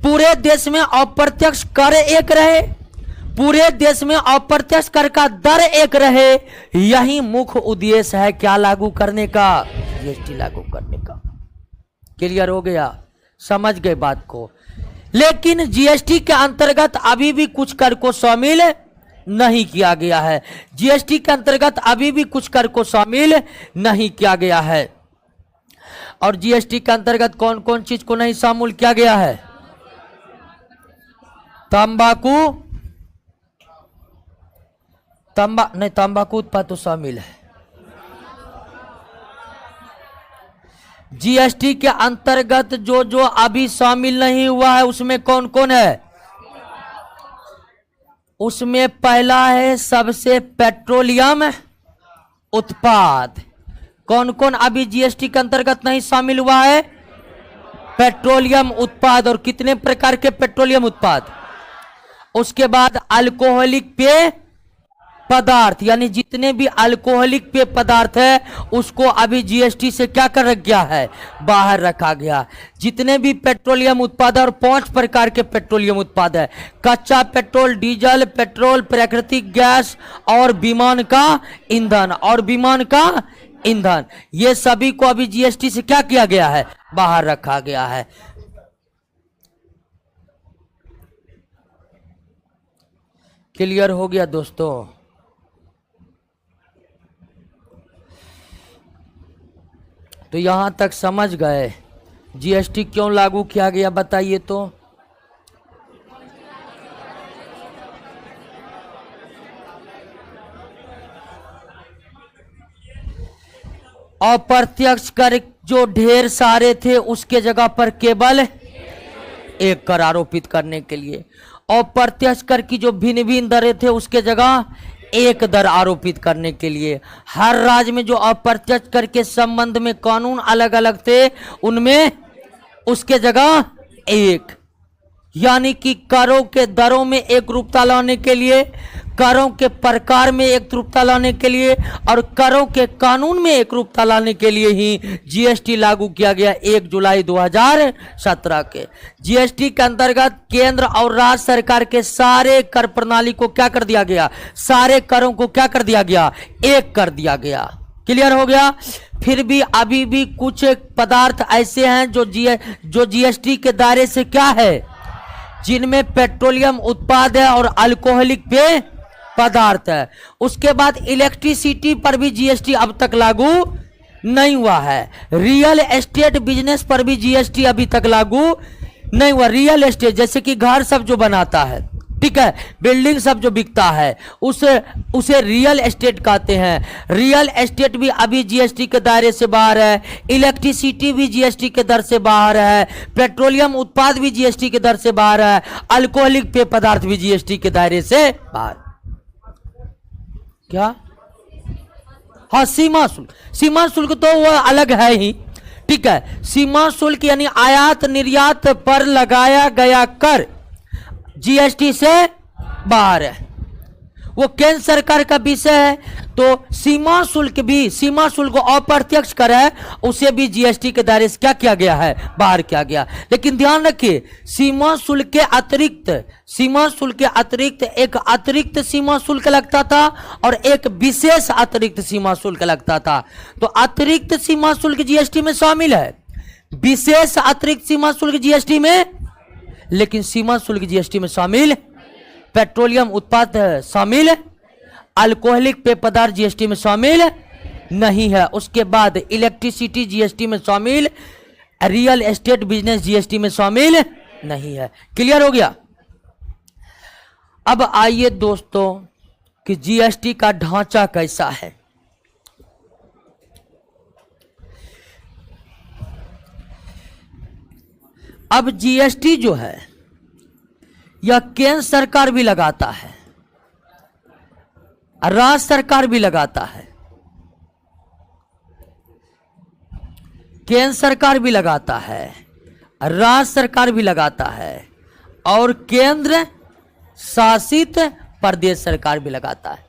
पूरे देश में अप्रत्यक्ष कर एक रहे, पूरे देश में अप्रत्यक्ष कर का दर एक रहे। यही मुख्य उद्देश्य है क्या लागू करने का? जीएसटी लागू करने का। क्लियर हो गया? समझ गए बात को? लेकिन जीएसटी के अंतर्गत अभी भी कुछ कर को शामिल नहीं किया गया है। जीएसटी के अंतर्गत अभी भी कुछ कर को शामिल नहीं किया गया है। और जीएसटी के अंतर्गत कौन कौन चीज को नहीं शामिल किया गया है? तंबाकू उत्पाद तो शामिल है। जीएसटी के अंतर्गत जो जो अभी शामिल नहीं हुआ है उसमें कौन कौन है? उसमें पहला है सबसे पेट्रोलियम उत्पाद। कौन कौन अभी जीएसटी के अंतर्गत नहीं शामिल हुआ है? पेट्रोलियम उत्पाद। और कितने प्रकार के पेट्रोलियम उत्पाद? उसके बाद अल्कोहलिक पेय पदार्थ, यानी जितने भी अल्कोहलिक पेय पदार्थ है उसको अभी जीएसटी से क्या कर रखा गया है? बाहर रखा गया। जितने भी पेट्रोलियम उत्पाद, और 5 प्रकार के पेट्रोलियम उत्पाद है: कच्चा पेट्रोल, डीजल पेट्रोल, प्राकृतिक गैस और विमान का ईंधन, और विमान का ईंधन। ये सभी को अभी जीएसटी से क्या किया गया है? बाहर रखा गया है। क्लियर हो गया दोस्तों? तो यहां तक समझ गए जीएसटी क्यों लागू किया गया? बताइए तो। अप्रत्यक्ष कर जो ढेर सारे थे उसके जगह पर केवल एक कर आरोपित करने के लिए, अप्रत्यक्ष कर की जो भिन्न भिन्न दरें थे उसके जगह एक दर आरोपित करने के लिए, हर राज्य में जो अप्रत्यक्ष कर के संबंध में कानून अलग अलग थे उनमें उसके जगह एक, यानी कि करों के दरों में एक रूपता लाने के लिए, करों के प्रकार में एक रूपता लाने के लिए, और करों के कानून में एक रूपता लाने के लिए ही जीएसटी लागू किया गया 1 जुलाई 2017 के। जीएसटी के अंतर्गत केंद्र और राज्य सरकार के सारे कर प्रणाली को क्या कर दिया गया? सारे करों को क्या कर दिया गया? एक कर दिया गया। क्लियर हो गया? फिर भी अभी भी कुछ पदार्थ ऐसे हैं जो जीएसटी के दायरे से क्या है, जिनमें पेट्रोलियम उत्पाद है और अल्कोहलिक पेय पदार्थ है। उसके बाद इलेक्ट्रिसिटी पर भी जीएसटी अब तक लागू नहीं हुआ है। रियल एस्टेट बिजनेस पर भी जीएसटी अभी तक लागू नहीं हुआ। रियल एस्टेट जैसे कि घर सब जो बनाता है, ठीक है, बिल्डिंग सब जो बिकता है उसे रियल एस्टेट कहते हैं। रियल एस्टेट भी अभी जीएसटी के दायरे से बाहर है। इलेक्ट्रिसिटी भी जीएसटी के दर से बाहर है। पेट्रोलियम उत्पाद भी जीएसटी के दर से बाहर है। अल्कोहलिक पेय पदार्थ भी जीएसटी के दायरे से बाहर। क्या? हाँ, सीमा शुल्क। सीमा शुल्क तो वो अलग है ही, ठीक है। सीमा शुल्क यानी आयात निर्यात पर लगाया गया कर जीएसटी से बाहर है, वो केंद्र सरकार का विषय है। तो सीमा शुल्क भी, सीमा शुल्क अप्रत्यक्ष कर है, उसे भी जीएसटी के दायरे से क्या किया गया है? बाहर किया गया। लेकिन ध्यान रखिए, सीमा शुल्क के अतिरिक्त एक अतिरिक्त सीमा शुल्क लगता था और एक विशेष अतिरिक्त सीमा शुल्क लगता था। तो अतिरिक्त सीमा शुल्क जीएसटी में शामिल है, विशेष अतिरिक्त सीमा शुल्क जीएसटी में, लेकिन सीमा शुल्क जीएसटी में शामिल, पेट्रोलियम उत्पाद शामिल, अल्कोहलिक पेय पदार्थ जीएसटी में शामिल नहीं है। उसके बाद इलेक्ट्रिसिटी जीएसटी में शामिल, रियल एस्टेट बिजनेस जीएसटी में शामिल नहीं है। क्लियर हो गया। अब आइए दोस्तों कि जीएसटी का ढांचा कैसा है। अब जीएसटी जो है यह केंद्र सरकार भी लगाता है, राज्य सरकार भी लगाता है, केंद्र सरकार भी लगाता है, राज्य सरकार भी लगाता है और केंद्र शासित प्रदेश सरकार भी लगाता है।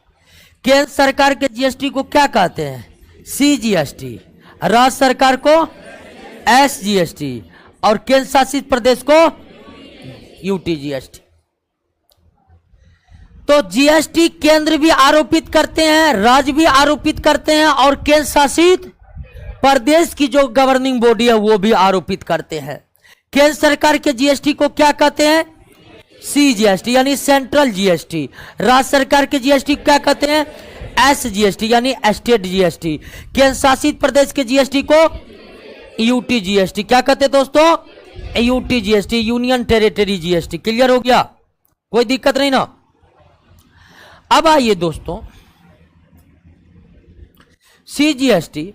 केंद्र सरकार के जीएसटी को क्या कहते हैं? सीजीएसटी, राज्य सरकार को एसजीएसटी और केंद्र शासित प्रदेश को यूटीजीएसटी। तो जीएसटी केंद्र भी आरोपित करते हैं, राज्य भी आरोपित करते हैं और केंद्र शासित प्रदेश की जो गवर्निंग बॉडी है वो भी आरोपित करते हैं। केंद्र सरकार के जीएसटी को क्या कहते हैं? सीजीएसटी यानी सेंट्रल जीएसटी। राज्य सरकार के जीएसटी क्या कहते हैं? एसजीएसटी यानी स्टेट जीएसटी। केंद्र शासित प्रदेश के जीएसटी को यूटीजीएसटी क्या कहते हैं दोस्तों? UTGST, union territory GST. Clear हो गया? कोई दिक्कत नहीं ना। अब आइए दोस्तों, सीजीएसटी,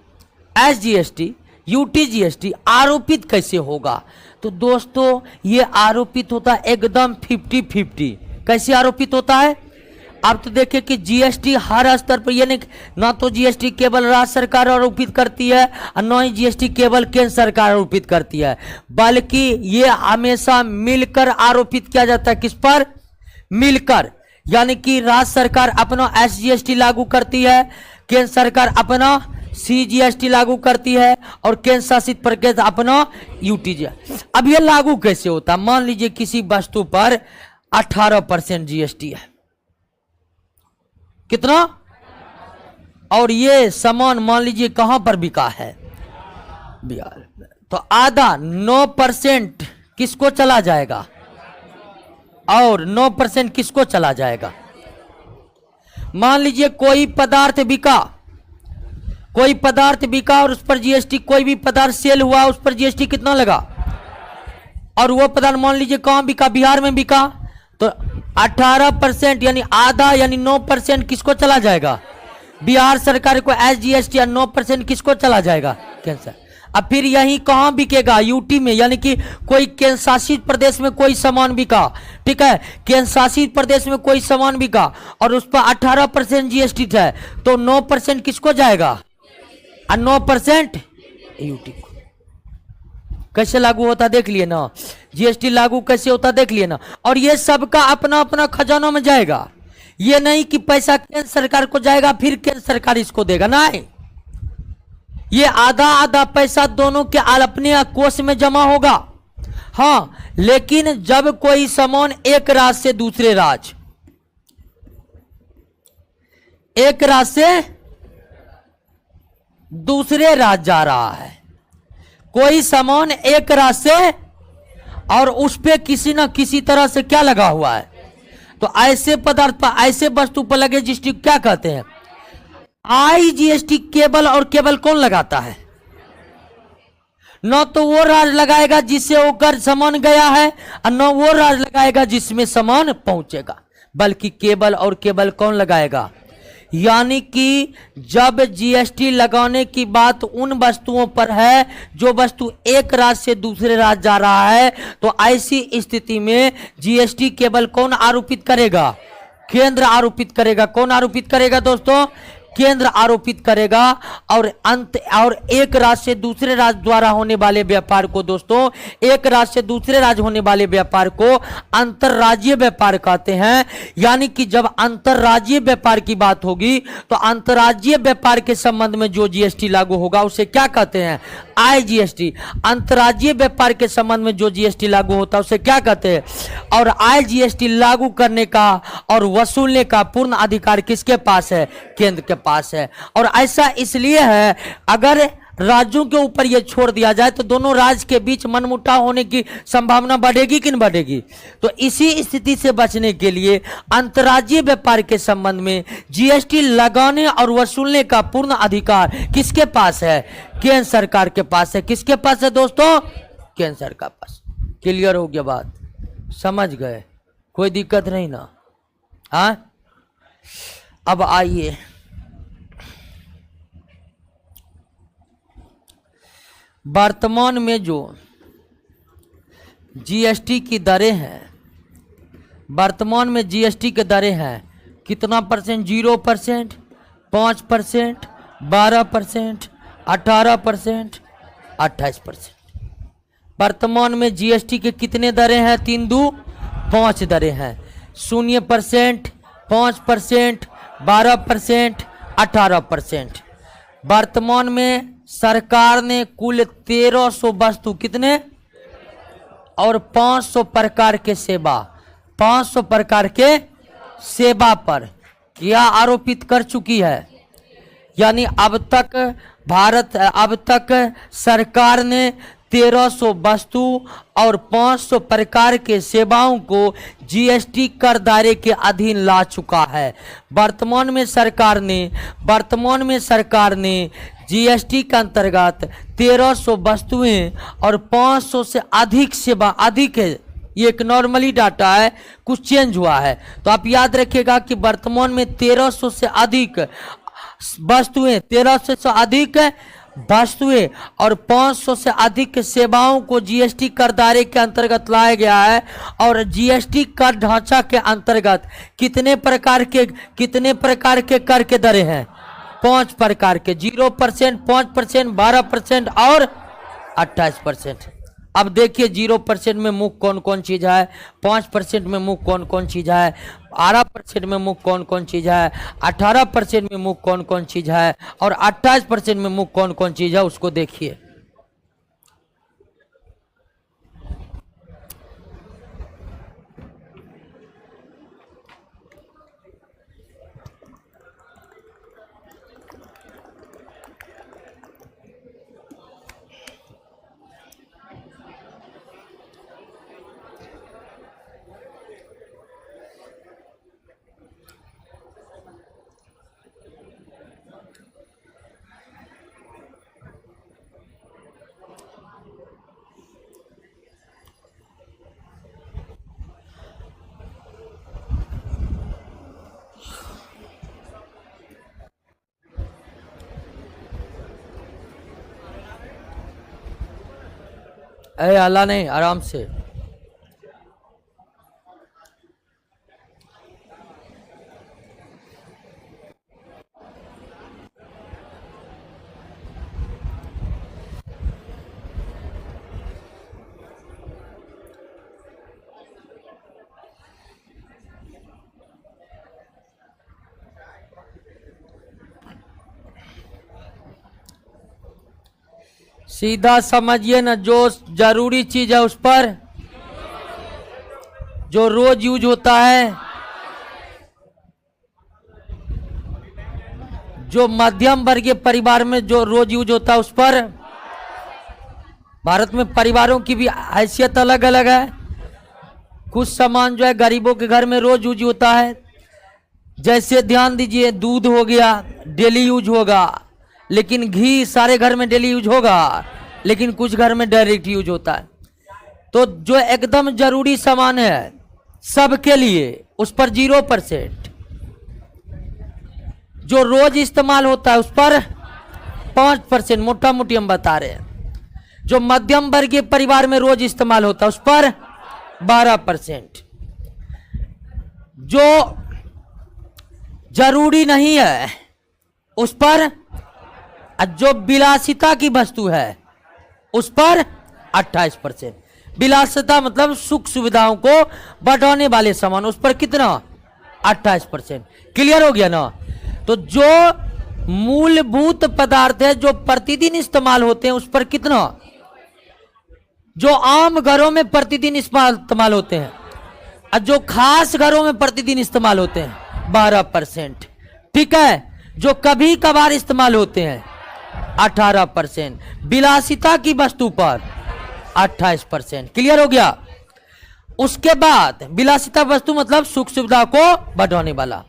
एसजीएसटी, यूटीजीएसटी आरोपित कैसे होगा? तो दोस्तों ये आरोपित होता है एकदम 50-50। कैसे आरोपित होता है? आप तो देखिए कि जीएसटी हर स्तर पर, यानी ना तो जीएसटी केवल राज्य सरकार आरोपित करती है और न ही जीएसटी केवल केंद्र सरकार आरोपित करती है, बल्कि ये हमेशा मिलकर आरोपित किया जाता है। किस पर? मिलकर। यानी कि राज्य सरकार अपना एसजीएसटी लागू करती है, केंद्र सरकार अपना सीजीएसटी लागू करती है और केंद्र शासित प्रदेश अपना यूटीजी। अब ये लागू कैसे होता है? मान लीजिए किसी वस्तु पर 18% जीएसटी है। कितना? और ये सामान मान लीजिए कहां पर बिका है? बिहार। तो आधा 9% किसको चला जाएगा और 9% किसको चला जाएगा? मान लीजिए कोई पदार्थ बिका, कोई पदार्थ बिका और उस पर जीएसटी, कोई भी पदार्थ सेल हुआ उस पर जीएसटी कितना लगा? और वो पदार्थ मान लीजिए कहां बिका? बिहार में बिका। तो 18% यानी आधा यानी 9% किसको चला जाएगा? बिहार सरकार को एसजीएसटी। 9% किसको चला जाएगा? केंद्र। अब फिर यही कहां बिकेगा? यूटी में। यानी कि कोई केंद्र शासित प्रदेश में कोई सामान बिका, ठीक है, केंद्र शासित प्रदेश में कोई सामान बिका और उस पर 18% जीएसटी है, तो 9% किसको जाएगा? और 9% यूटी को। कैसे लागू होता देख लिए ना? जीएसटी लागू कैसे होता देख लिए ना? और ये सबका अपना अपना खजाना में जाएगा। ये नहीं कि पैसा केंद्र सरकार को जाएगा फिर केंद्र सरकार इसको देगा, नहीं। ये आधा आधा पैसा दोनों के अपने कोष में जमा होगा। हाँ, लेकिन जब कोई सामान एक राज्य से दूसरे राज्य, एक राज्य से दूसरे राज्य जा रहा है, कोई सामान एक राज्य से और उस पे किसी ना किसी तरह से क्या लगा हुआ है, तो ऐसे पदार्थ पर, ऐसे वस्तु पर लगे जीएसटी क्या कहते हैं? आईजीएसटी। केवल और केवल कौन लगाता है? न तो वो राज्य लगाएगा जिससे होकर सामान गया है और न वो राज्य लगाएगा जिसमें सामान पहुंचेगा, बल्कि केवल और केवल कौन लगाएगा? यानी कि जब जीएसटी लगाने की बात उन वस्तुओं पर है जो वस्तु एक राज्य से दूसरे राज्य जा रहा है, तो ऐसी स्थिति में जीएसटी केवल कौन आरोपित करेगा? केंद्र आरोपित करेगा। कौन आरोपित करेगा दोस्तों? केंद्र आरोपित करेगा। और एक राज्य से दूसरे राज्य द्वारा होने वाले व्यापार को दोस्तों, एक राज्य से दूसरे राज्य होने वाले व्यापार को अंतरराज्यीय व्यापार कहते हैं। यानी कि जब अंतरराज्यीय व्यापार की बात होगी तो अंतरराज्यीय व्यापार के संबंध में जो जीएसटी लागू होगा उसे क्या कहते हैं? आईजीएसटी। अंतरराज्यीय व्यापार के संबंध में जो जीएसटी लागू होता है उसे क्या कहते हैं? और आईजीएसटी लागू करने का और वसूलने का पूर्ण अधिकार किसके पास है? केंद्र के पास है। और ऐसा इसलिए है, अगर राज्यों के ऊपर यह छोड़ दिया जाए तो दोनों राज्य के बीच मनमुटाव होने की संभावना बढ़ेगी कि नहीं बढ़ेगी? तो इसी स्थिति से बचने के लिए अंतर्राज्यीय व्यापार के संबंध में जीएसटी लगाने और वसूलने का पूर्ण अधिकार किसके पास है? केंद्र सरकार के पास है। किसके पास है दोस्तों? केंद्र सरकार के पास। क्लियर हो गया बात, समझ गए, कोई दिक्कत नहीं ना। हाँ, अब आइए वर्तमान में जो जीएसटी की दरें हैं, वर्तमान में जीएसटी की दरें हैं कितना परसेंट? 0%, 5%, 12%, 18%, 28%। वर्तमान में जीएसटी के कितने दरें हैं? 3 2 5 दरें हैं। 0%, 5%, 12%, 18%। वर्तमान में सरकार ने कुल 1300 वस्तु कितने और 500 प्रकार के सेवा, 500 प्रकार के सेवा पर क्या आरोपित कर चुकी है। यानी अब तक सरकार ने 1300 वस्तु और 500 प्रकार के सेवाओं को जीएसटी कर दायरे के अधीन ला चुका है। वर्तमान में सरकार ने जीएसटी के अंतर्गत 1300 वस्तुएं और 500 से अधिक सेवा, अधिक है, ये एक नॉर्मली डाटा है, कुछ चेंज हुआ है। तो आप याद रखिएगा कि वर्तमान में 1300 से अधिक वस्तुएं, 1300 से अधिक वस्तुएं और 500 से अधिक सेवाओं को जीएसटी कर दायरे के अंतर्गत लाया गया है। और जीएसटी कर ढांचा के अंतर्गत कितने प्रकार के कर के दरें हैं? 5 प्रकार के, 0%, 5%, 12% और 28%। अब देखिए 0% में मुख्य कौन कौन चीज है, 5% में मुख्य कौन कौन चीज है, 12% में मुख्य कौन कौन चीज है, 18% में मुख्य कौन कौन चीज है और 28% में मुख्य कौन कौन चीज है, उसको देखिए। अल्लाह नहीं, आराम से। सीधा समझिए ना, जो जरूरी चीज है उस पर, जो रोज यूज होता है, जो मध्यम वर्गीय परिवार में जो रोज यूज होता है उस पर। भारत में परिवारों की भी हैसियत अलग अलग है। कुछ सामान जो है गरीबों के घर में रोज यूज होता है, जैसे ध्यान दीजिए दूध हो गया, डेली यूज होगा, लेकिन घी सारे घर में डेली यूज होगा, लेकिन कुछ घर में डायरेक्ट यूज होता है। तो जो एकदम जरूरी सामान है सबके लिए उस पर 0%, जो रोज इस्तेमाल होता है उस पर 5%, मोटा मोटी हम बता रहे हैं। जो मध्यम वर्गीय परिवार में रोज इस्तेमाल होता है उस पर 12%, जो जरूरी नहीं है उस पर, जो विलासिता की वस्तु है उस पर 28%। विलासिता मतलब सुख सुविधाओं को बढ़ाने वाले सामान, उस पर कितना? 28%। क्लियर हो गया ना। तो जो मूलभूत पदार्थ है जो प्रतिदिन इस्तेमाल होते हैं उस पर कितना? जो आम घरों में प्रतिदिन इस्तेमाल होते हैं और जो खास घरों में प्रतिदिन इस्तेमाल होते हैं 12%। ठीक है। जो कभी कभार इस्तेमाल होते हैं 18%। विलासिता की वस्तु पर 28%। क्लियर हो गया। उसके बाद विलासिता वस्तु मतलब सुख सुविधा को बढ़ाने वाला।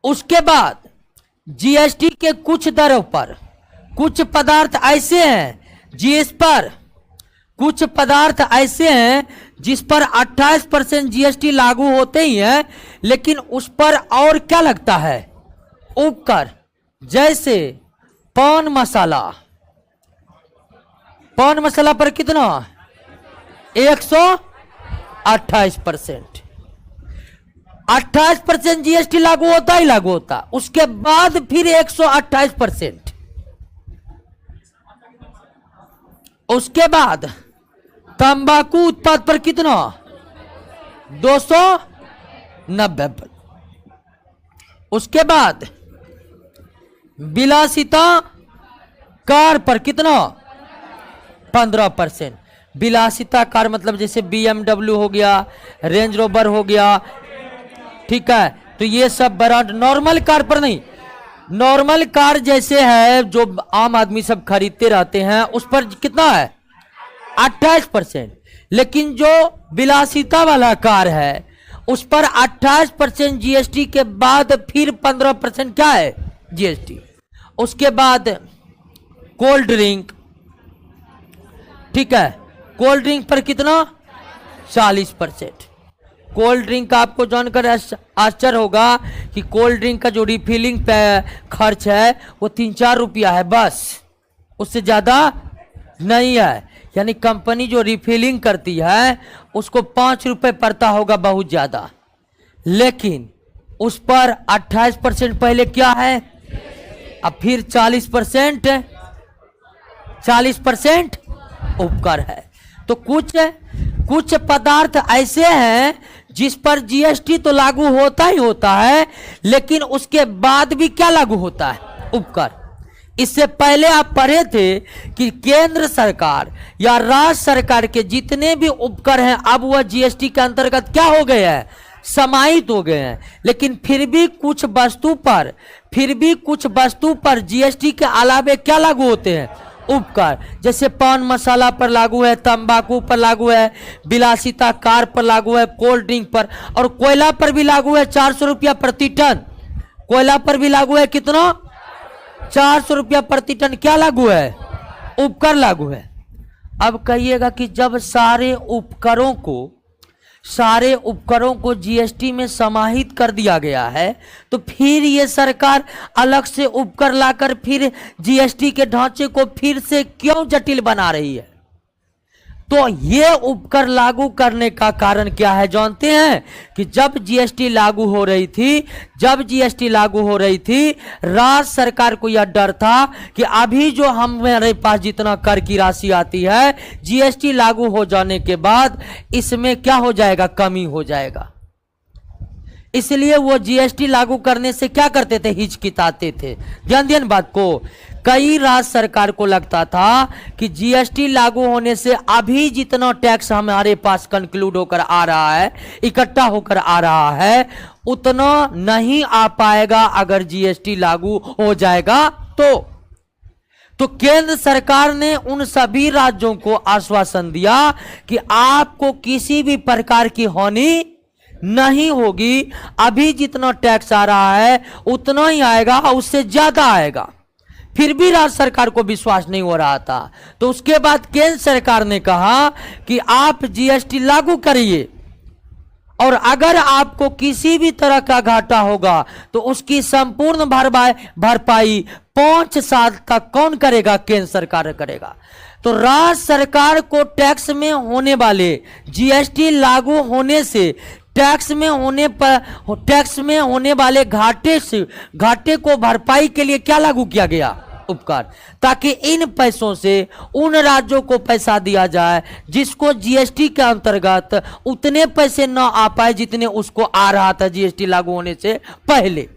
उसके बाद जीएसटी के कुछ दरों पर कुछ पदार्थ ऐसे हैं जिस पर कुछ पदार्थ ऐसे हैं जिस पर 28% जीएसटी लागू होते ही है, लेकिन उस पर और क्या लगता है, उपकर। जैसे पान मसाला, पान मसाला पर कितना 128%। 28% जीएसटी लागू होता ही लागू होता, उसके बाद फिर 128%। उसके बाद तंबाकू उत्पाद पर कितना 290। उसके बाद विलासिता कार पर कितना 15%। विलासिता कार मतलब जैसे BMW हो गया, रेंज रोवर हो गया, ठीक है। तो ये सब ब्रांड, नॉर्मल कार पर नहीं, नॉर्मल कार जैसे है जो आम आदमी सब खरीदते रहते हैं उस पर कितना है 28%। लेकिन जो विलासिता वाला कार है उस पर 28% जीएसटी के बाद फिर 15% क्या है जीएसटी। उसके बाद कोल्ड ड्रिंक, ठीक है, कोल्ड ड्रिंक पर कितना 40%। कोल्ड ड्रिंक का आपको जानकर आश्चर्य होगा कि कोल्ड ड्रिंक का जो रिफिलिंग पे खर्च है वो 3-4 रुपया है बस, उससे ज्यादा नहीं है। यानी कंपनी जो रिफिलिंग करती है उसको 5 रुपए पड़ता होगा बहुत ज्यादा, लेकिन उस पर 28% पहले क्या है, अब फिर 40% उपकर है। तो कुछ पदार्थ ऐसे हैं जिस पर जीएसटी तो लागू होता ही होता है, लेकिन उसके बाद भी क्या लागू होता है, उपकर। इससे पहले आप पढ़े थे कि केंद्र सरकार या राज्य सरकार के जितने भी उपकर हैं अब वह जीएसटी के अंतर्गत क्या हो गए हैं, समाहित हो गए हैं। लेकिन फिर भी कुछ वस्तु पर जीएसटी के अलावे क्या लागू होते हैं, उपकर। जैसे पान मसाला पर लागू है, तंबाकू पर लागू है, विलासिता कार पर लागू है, कोल्ड ड्रिंक पर, और कोयला पर भी लागू है 400 रुपया प्रति टन। कोयला पर भी लागू है कितना 400 रुपया प्रति टन, क्या लागू है, उपकर लागू है। अब कहिएगा कि जब सारे उपकरों को जीएसटी में समाहित कर दिया गया है तो फिर ये सरकार अलग से उपकर लाकर फिर जीएसटी के ढांचे को फिर से क्यों जटिल बना रही है। तो ये उपकर लागू करने का कारण क्या है जानते हैं कि जब जीएसटी लागू हो रही थी राज्य सरकार को यह डर था कि अभी जो हमारे पास जितना कर की राशि आती है जीएसटी लागू हो जाने के बाद इसमें क्या हो जाएगा, कमी हो जाएगा। इसलिए वो जीएसटी लागू करने से क्या करते थे, हिचकिचाते थे। ध्यान बात को, कई राज्य सरकार को लगता था कि जीएसटी लागू होने से अभी जितना टैक्स हमारे पास कंक्लूड होकर आ रहा है, इकट्ठा होकर आ रहा है, उतना नहीं आ पाएगा अगर जीएसटी लागू हो जाएगा तो केंद्र सरकार ने उन सभी राज्यों को आश्वासन दिया कि आपको किसी भी प्रकार की हानि नहीं होगी, अभी जितना टैक्स आ रहा है उतना ही आएगा, उससे ज्यादा आएगा। फिर भी राज्य सरकार को विश्वास नहीं हो रहा था। तो उसके बाद केंद्र सरकार ने कहा कि आप जीएसटी लागू करिए और अगर आपको किसी भी तरह का घाटा होगा तो उसकी संपूर्ण भरपाई 5 साल तक कौन करेगा, केंद्र सरकार करेगा। तो राज्य सरकार को टैक्स में होने वाले जीएसटी लागू होने से टैक्स में होने वाले घाटे को भरपाई के लिए क्या लागू किया गया, उपकर, ताकि इन पैसों से उन राज्यों को पैसा दिया जाए जिसको जीएसटी के अंतर्गत उतने पैसे न आ पाए जितने उसको आ रहा था जीएसटी लागू होने से पहले।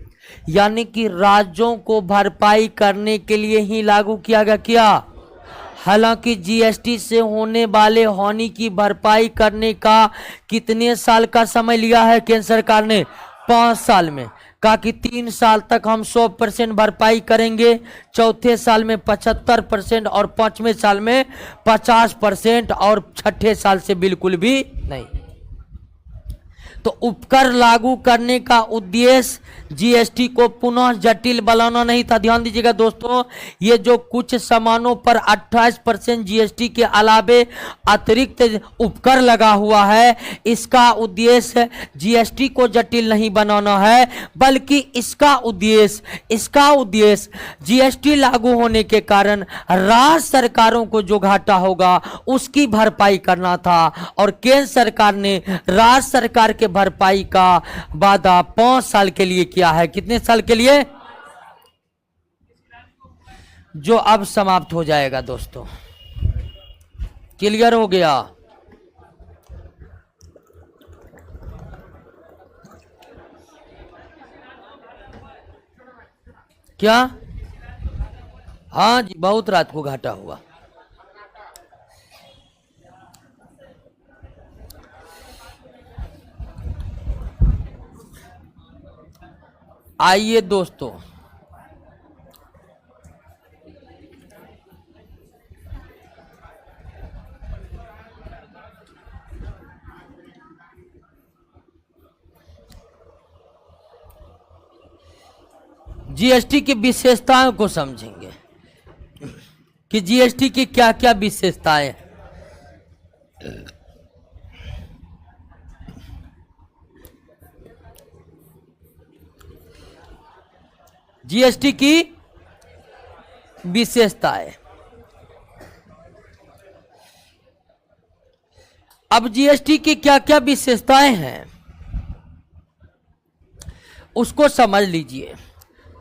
यानी कि राज्यों को भरपाई करने के लिए ही लागू किया गया। क्या? हालांकि जीएसटी से होने वाले हानि की भरपाई करने का कितने साल का समय लिया है केंद्र सरकार ने? 5 साल में। कहा कि 3 साल तक हम 100% भरपाई करेंगे, चौथे साल में 75% और 5वें साल में 50% और छठे साल से बिल्कुल भी नहीं। तो उपकर लागू करने का उद्देश्य जीएसटी को पुनः जटिल बनाना नहीं था। ध्यान दीजिएगा दोस्तों, ये जो कुछ सामानों पर 28% जीएसटी के अलावे अतिरिक्त उपकर लगा हुआ है, इसका उद्देश्य जीएसटी को जटिल नहीं बनाना है, बल्कि इसका उद्देश्य जीएसटी लागू होने के कारण राज्य सरकारों को जो घाटा होगा उसकी भरपाई करना था। और केंद्र सरकार ने राज्य सरकार के भरपाई का वादा 5 साल के लिए किया है। कितने साल के लिए? जो अब समाप्त हो जाएगा दोस्तों। क्लियर हो गया? क्या? हाँ जी, बहुत रात को घाटा हुआ। आइए दोस्तों, जीएसटी की विशेषताओं को समझेंगे कि जीएसटी की क्या क्या विशेषताएं हैं। जीएसटी की विशेषताएं। अब जीएसटी की क्या क्या विशेषताएं हैं उसको समझ लीजिए।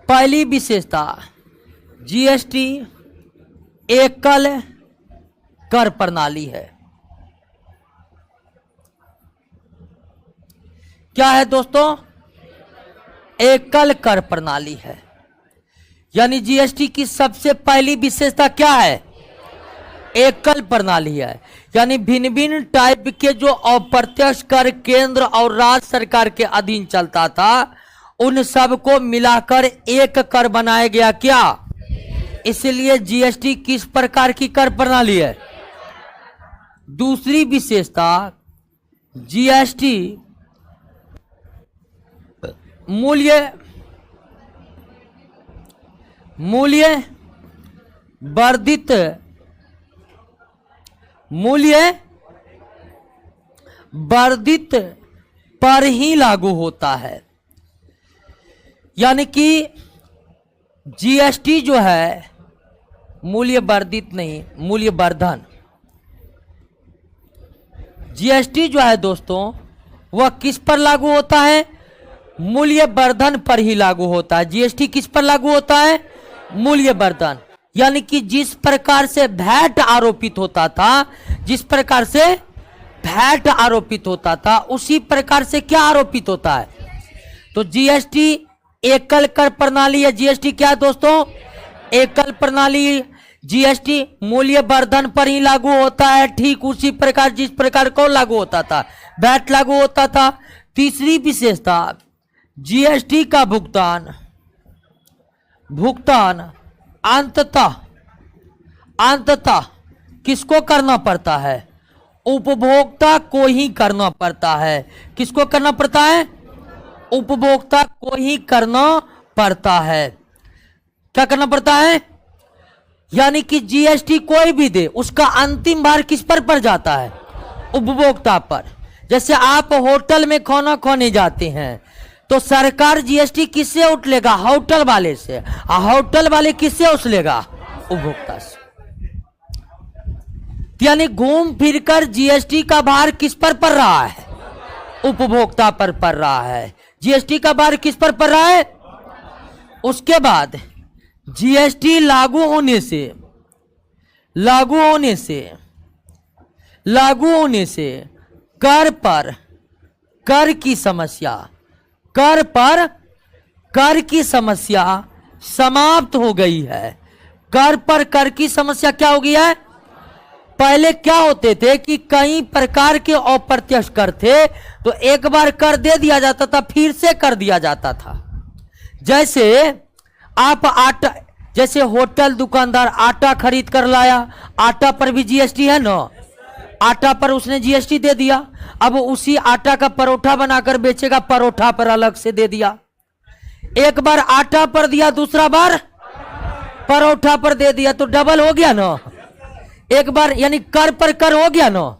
पहली विशेषता, जीएसटी एकल कर प्रणाली है। क्या है दोस्तों? एकल कर प्रणाली है। यानी जीएसटी की सबसे पहली विशेषता क्या है? एकल प्रणाली है। यानी भिन्न भिन्न टाइप के जो अप्रत्यक्ष कर केंद्र और राज्य सरकार के अधीन चलता था, उन सब को मिलाकर एक कर बनाया गया। क्या? इसलिए जीएसटी किस प्रकार की कर प्रणाली है? दूसरी विशेषता, जीएसटी मूल्य वर्धित पर ही लागू होता है। यानी कि जीएसटी जो है मूल्य वर्धित नहीं, मूल्य वर्धन। जीएसटी जो है दोस्तों वह किस पर लागू होता है? मूल्य वर्धन पर ही लागू होता है। जीएसटी किस पर लागू होता है? मूल्य वर्धन। यानी कि जिस प्रकार से वैट आरोपित होता था, उसी प्रकार से क्या आरोपित होता है? तो जीएसटी एकल कर प्रणाली है। जीएसटी क्या है दोस्तों? एकल प्रणाली। जीएसटी मूल्य वर्धन पर ही लागू होता है, ठीक उसी प्रकार जिस प्रकार कौन लागू होता था? वैट लागू होता था। तीसरी विशेषता, जीएसटी का भुगतान अंततः किसको करना पड़ता है? उपभोक्ता को ही करना पड़ता है। किसको करना पड़ता है? उपभोक्ता को ही करना पड़ता है। क्या करना पड़ता है? यानी कि जीएसटी कोई भी दे, उसका अंतिम भार किस पर पड़ जाता है? उपभोक्ता पर। जैसे आप होटल में खाना खाने जाते हैं तो सरकार जीएसटी किससे उठलेगा? होटल वाले से। होटल वाले किससे उछलेगा? उपभोक्ता से। यानी घूम फिरकर जीएसटी का भार किस पर पड़ रहा है? उपभोक्ता पर पड़ रहा है। जीएसटी का भार किस पर पड़ रहा है? उसके बाद जीएसटी लागू होने से कर की समस्या समाप्त हो गई है। कर की समस्या क्या हो गई है? पहले क्या होते थे कि कई प्रकार के अप्रत्यक्ष कर थे, तो एक बार कर दे दिया जाता था, फिर से कर दिया जाता था। जैसे आप आटा, जैसे होटल दुकानदार आटा खरीद कर लाया, आटा पर भी जीएसटी है ना? आटा पर उसने जीएसटी दे दिया। अब उसी आटा का परोठा बनाकर बेचेगा, परोठा पर अलग से दे दिया। एक बार आटा पर दिया, दूसरा बार परोठा पर दे दिया, तो डबल हो गया ना। एक बार यानी कर पर कर हो गया ना।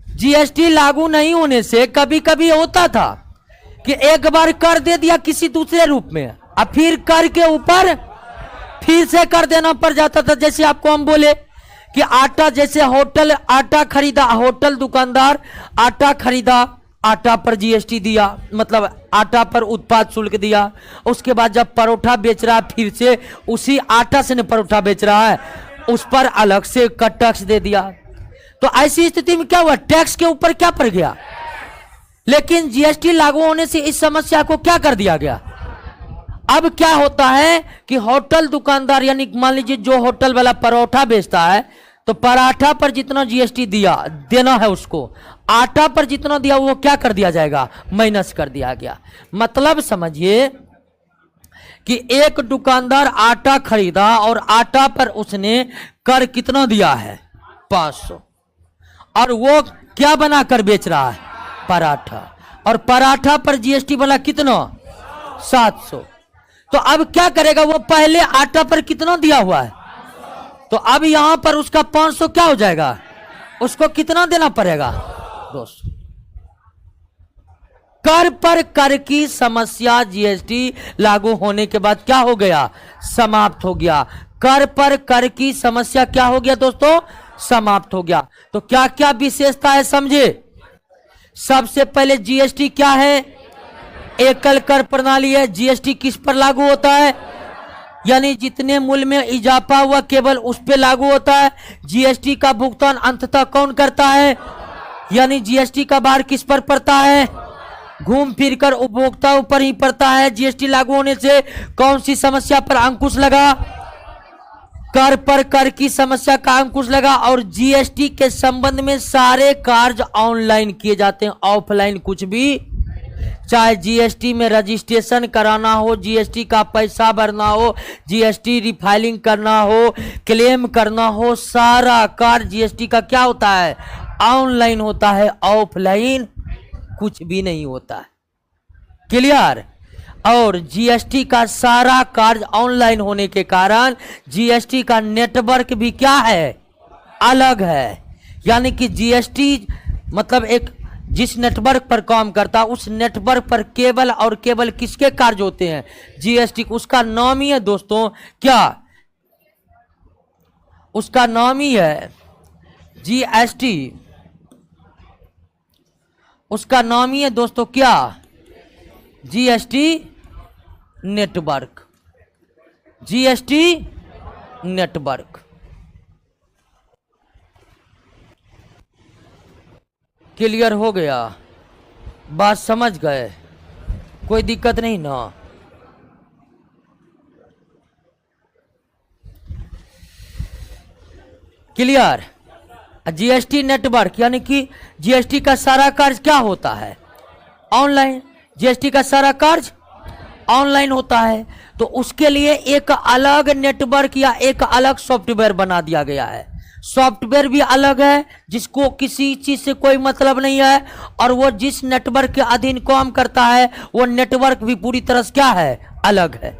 जीएसटी लागू नहीं होने से कभी कभी होता था कि एक बार कर दे दिया किसी दूसरे रूप में, अब फिर कर के ऊपर फिर से कर देना पड़ जाता था। जैसे आपको हम बोले कि आटा, जैसे होटल आटा खरीदा, होटल दुकानदार आटा खरीदा, आटा पर जीएसटी दिया, मतलब आटा पर उत्पाद शुल्क दिया। उसके बाद जब परोठा बेच रहा है, फिर से उसी आटा से परोठा बेच रहा है, उस पर अलग से का टैक्स दे दिया। तो ऐसी स्थिति में क्या हुआ, टैक्स के ऊपर क्या पड़ गया। लेकिन जीएसटी लागू होने से इस समस्या को क्या कर दिया गया। अब क्या होता है कि होटल दुकानदार, यानी मान लीजिए जो होटल वाला परोठा बेचता है, तो पराठा पर जितना जीएसटी दिया देना है उसको, आटा पर जितना दिया वो क्या कर दिया जाएगा, माइनस कर दिया गया। मतलब समझिए कि एक दुकानदार आटा खरीदा और आटा पर उसने कर कितना दिया है, 500, और वो क्या बनाकर बेच रहा है, पराठा, और पराठा पर जीएसटी वाला कितना, 700। तो अब क्या करेगा, वो पहले आटा पर कितना दिया हुआ है, तो अब यहां पर उसका 500 क्या हो जाएगा, उसको कितना देना पड़ेगा, 200। कर पर कर की समस्या जीएसटी लागू होने के बाद क्या हो गया, समाप्त हो गया। कर पर कर की समस्या क्या हो गया दोस्तों, समाप्त हो गया। तो क्या क्या विशेषता है समझे। सबसे पहले जीएसटी क्या है, एकल कर प्रणाली है। जीएसटी किस पर लागू होता है, यानी जितने मूल्य में इजाफा हुआ केवल उस पर लागू होता है। जीएसटी का भुगतान अंततः कौन करता है, यानी जीएसटी का भार किस पर पड़ता है, घूम फिरकर उपभोक्ताओं पर ही पड़ता है। जीएसटी लागू होने से कौन सी समस्या पर अंकुश लगा, कर पर कर की समस्या का अंकुश लगा। और जीएसटी के संबंध में सारे कार्य ऑनलाइन किए जाते हैं, ऑफलाइन कुछ भी, चाहे जीएसटी में रजिस्ट्रेशन कराना हो, जीएसटी का पैसा भरना हो, जीएसटी रिफाइलिंग करना हो, क्लेम करना हो, सारा कार्य जीएसटी का क्या होता है, ऑनलाइन होता है, ऑफलाइन कुछ भी नहीं होता है। क्लियर। और जीएसटी का सारा कार्य ऑनलाइन होने के कारण जीएसटी का नेटवर्क भी क्या है, अलग है। यानी कि जीएसटी मतलब एक जिस नेटवर्क पर काम करता है उस नेटवर्क पर केवल और केवल किसके कार्य होते हैं, जीएसटी। उसका नाम ही है दोस्तों क्या, उसका नाम ही है जीएसटी। उसका नाम ही है दोस्तों क्या, GST network, GST network. Clear हो गया, बात समझ गए, कोई दिक्कत नहीं ना। क्लियर। जीएसटी नेटवर्क यानी कि जीएसटी का सारा कार्य क्या होता है, ऑनलाइन। जीएसटी का सारा कार्य ऑनलाइन होता है, तो उसके लिए एक अलग नेटवर्क या एक अलग सॉफ्टवेयर बना दिया गया है। सॉफ्टवेयर भी अलग है, जिसको किसी चीज से कोई मतलब नहीं है, और वो जिस नेटवर्क के अधीन काम करता है वो नेटवर्क भी पूरी तरह से क्या है, अलग है।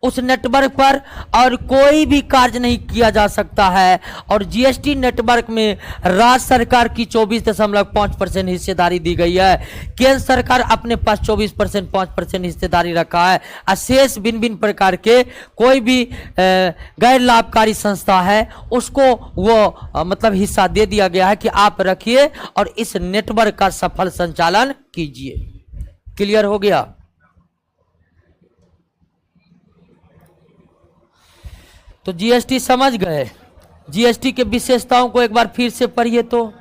उस नेटवर्क पर और कोई भी कार्य नहीं किया जा सकता है। और जीएसटी नेटवर्क में राज्य सरकार की 24.5% हिस्सेदारी दी गई है। केंद्र सरकार अपने पास 24% 5% हिस्सेदारी रखा है। अशेष भिन्न भिन्न प्रकार के कोई भी गैर लाभकारी संस्था है उसको वो मतलब हिस्सा दे दिया गया है कि आप रखिए और इस नेटवर्क का सफल संचालन कीजिए। क्लियर हो गया। तो जीएसटी समझ गए। जीएसटी के विशेषताओं को एक बार फिर से पढ़िए तो।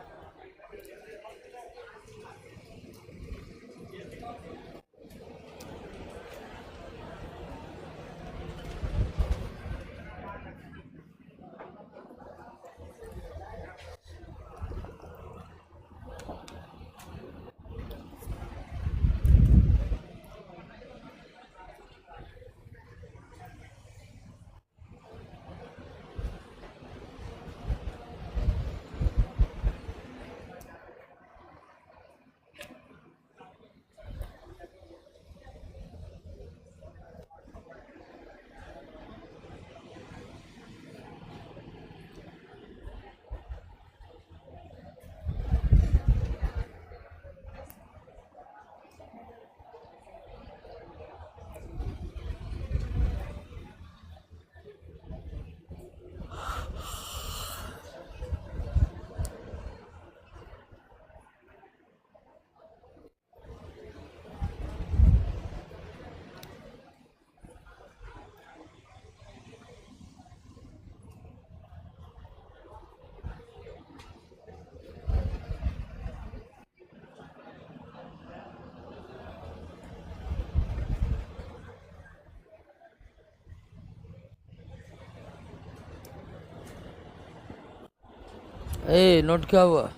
ए नोट क्या हुआ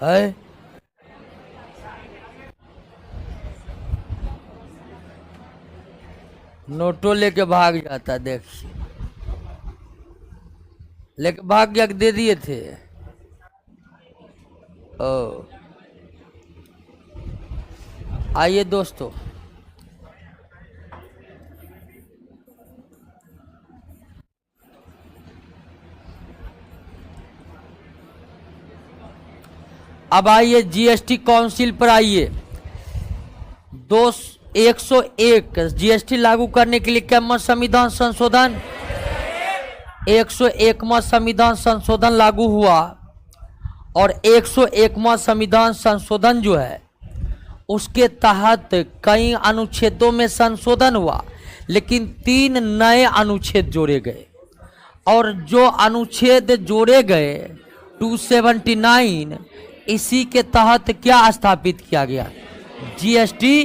है? नोटो लेके भाग जाता, देखिए लेके भाग गया, दे दिए थे। ओ आइए दोस्तों, अब आइए जीएसटी काउंसिल पर आइए। 101 जीएसटी लागू करने के लिए क्या संविधान संशोधन 101वां संविधान संशोधन लागू हुआ, और 101वां संविधान संशोधन जो है उसके तहत कई अनुच्छेदों में संशोधन हुआ, लेकिन 3 नए अनुच्छेद जोड़े गए। और जो अनुच्छेद जोड़े गए 279, इसी के तहत क्या स्थापित किया गया? जीएसटी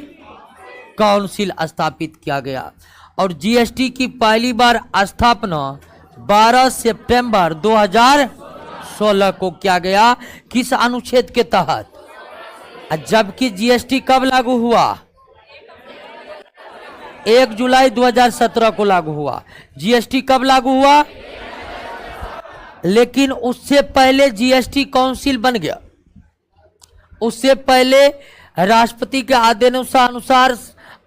काउंसिल स्थापित किया गया। और जीएसटी की पहली बार स्थापना 12 सितंबर 2016 को किया गया। किस अनुच्छेद के तहत? जबकि जीएसटी कब लागू हुआ? 1 जुलाई 2017 को लागू हुआ। जीएसटी कब लागू हुआ? लेकिन उससे पहले जीएसटी काउंसिल बन गया। उससे पहले राष्ट्रपति के आदेशानुसार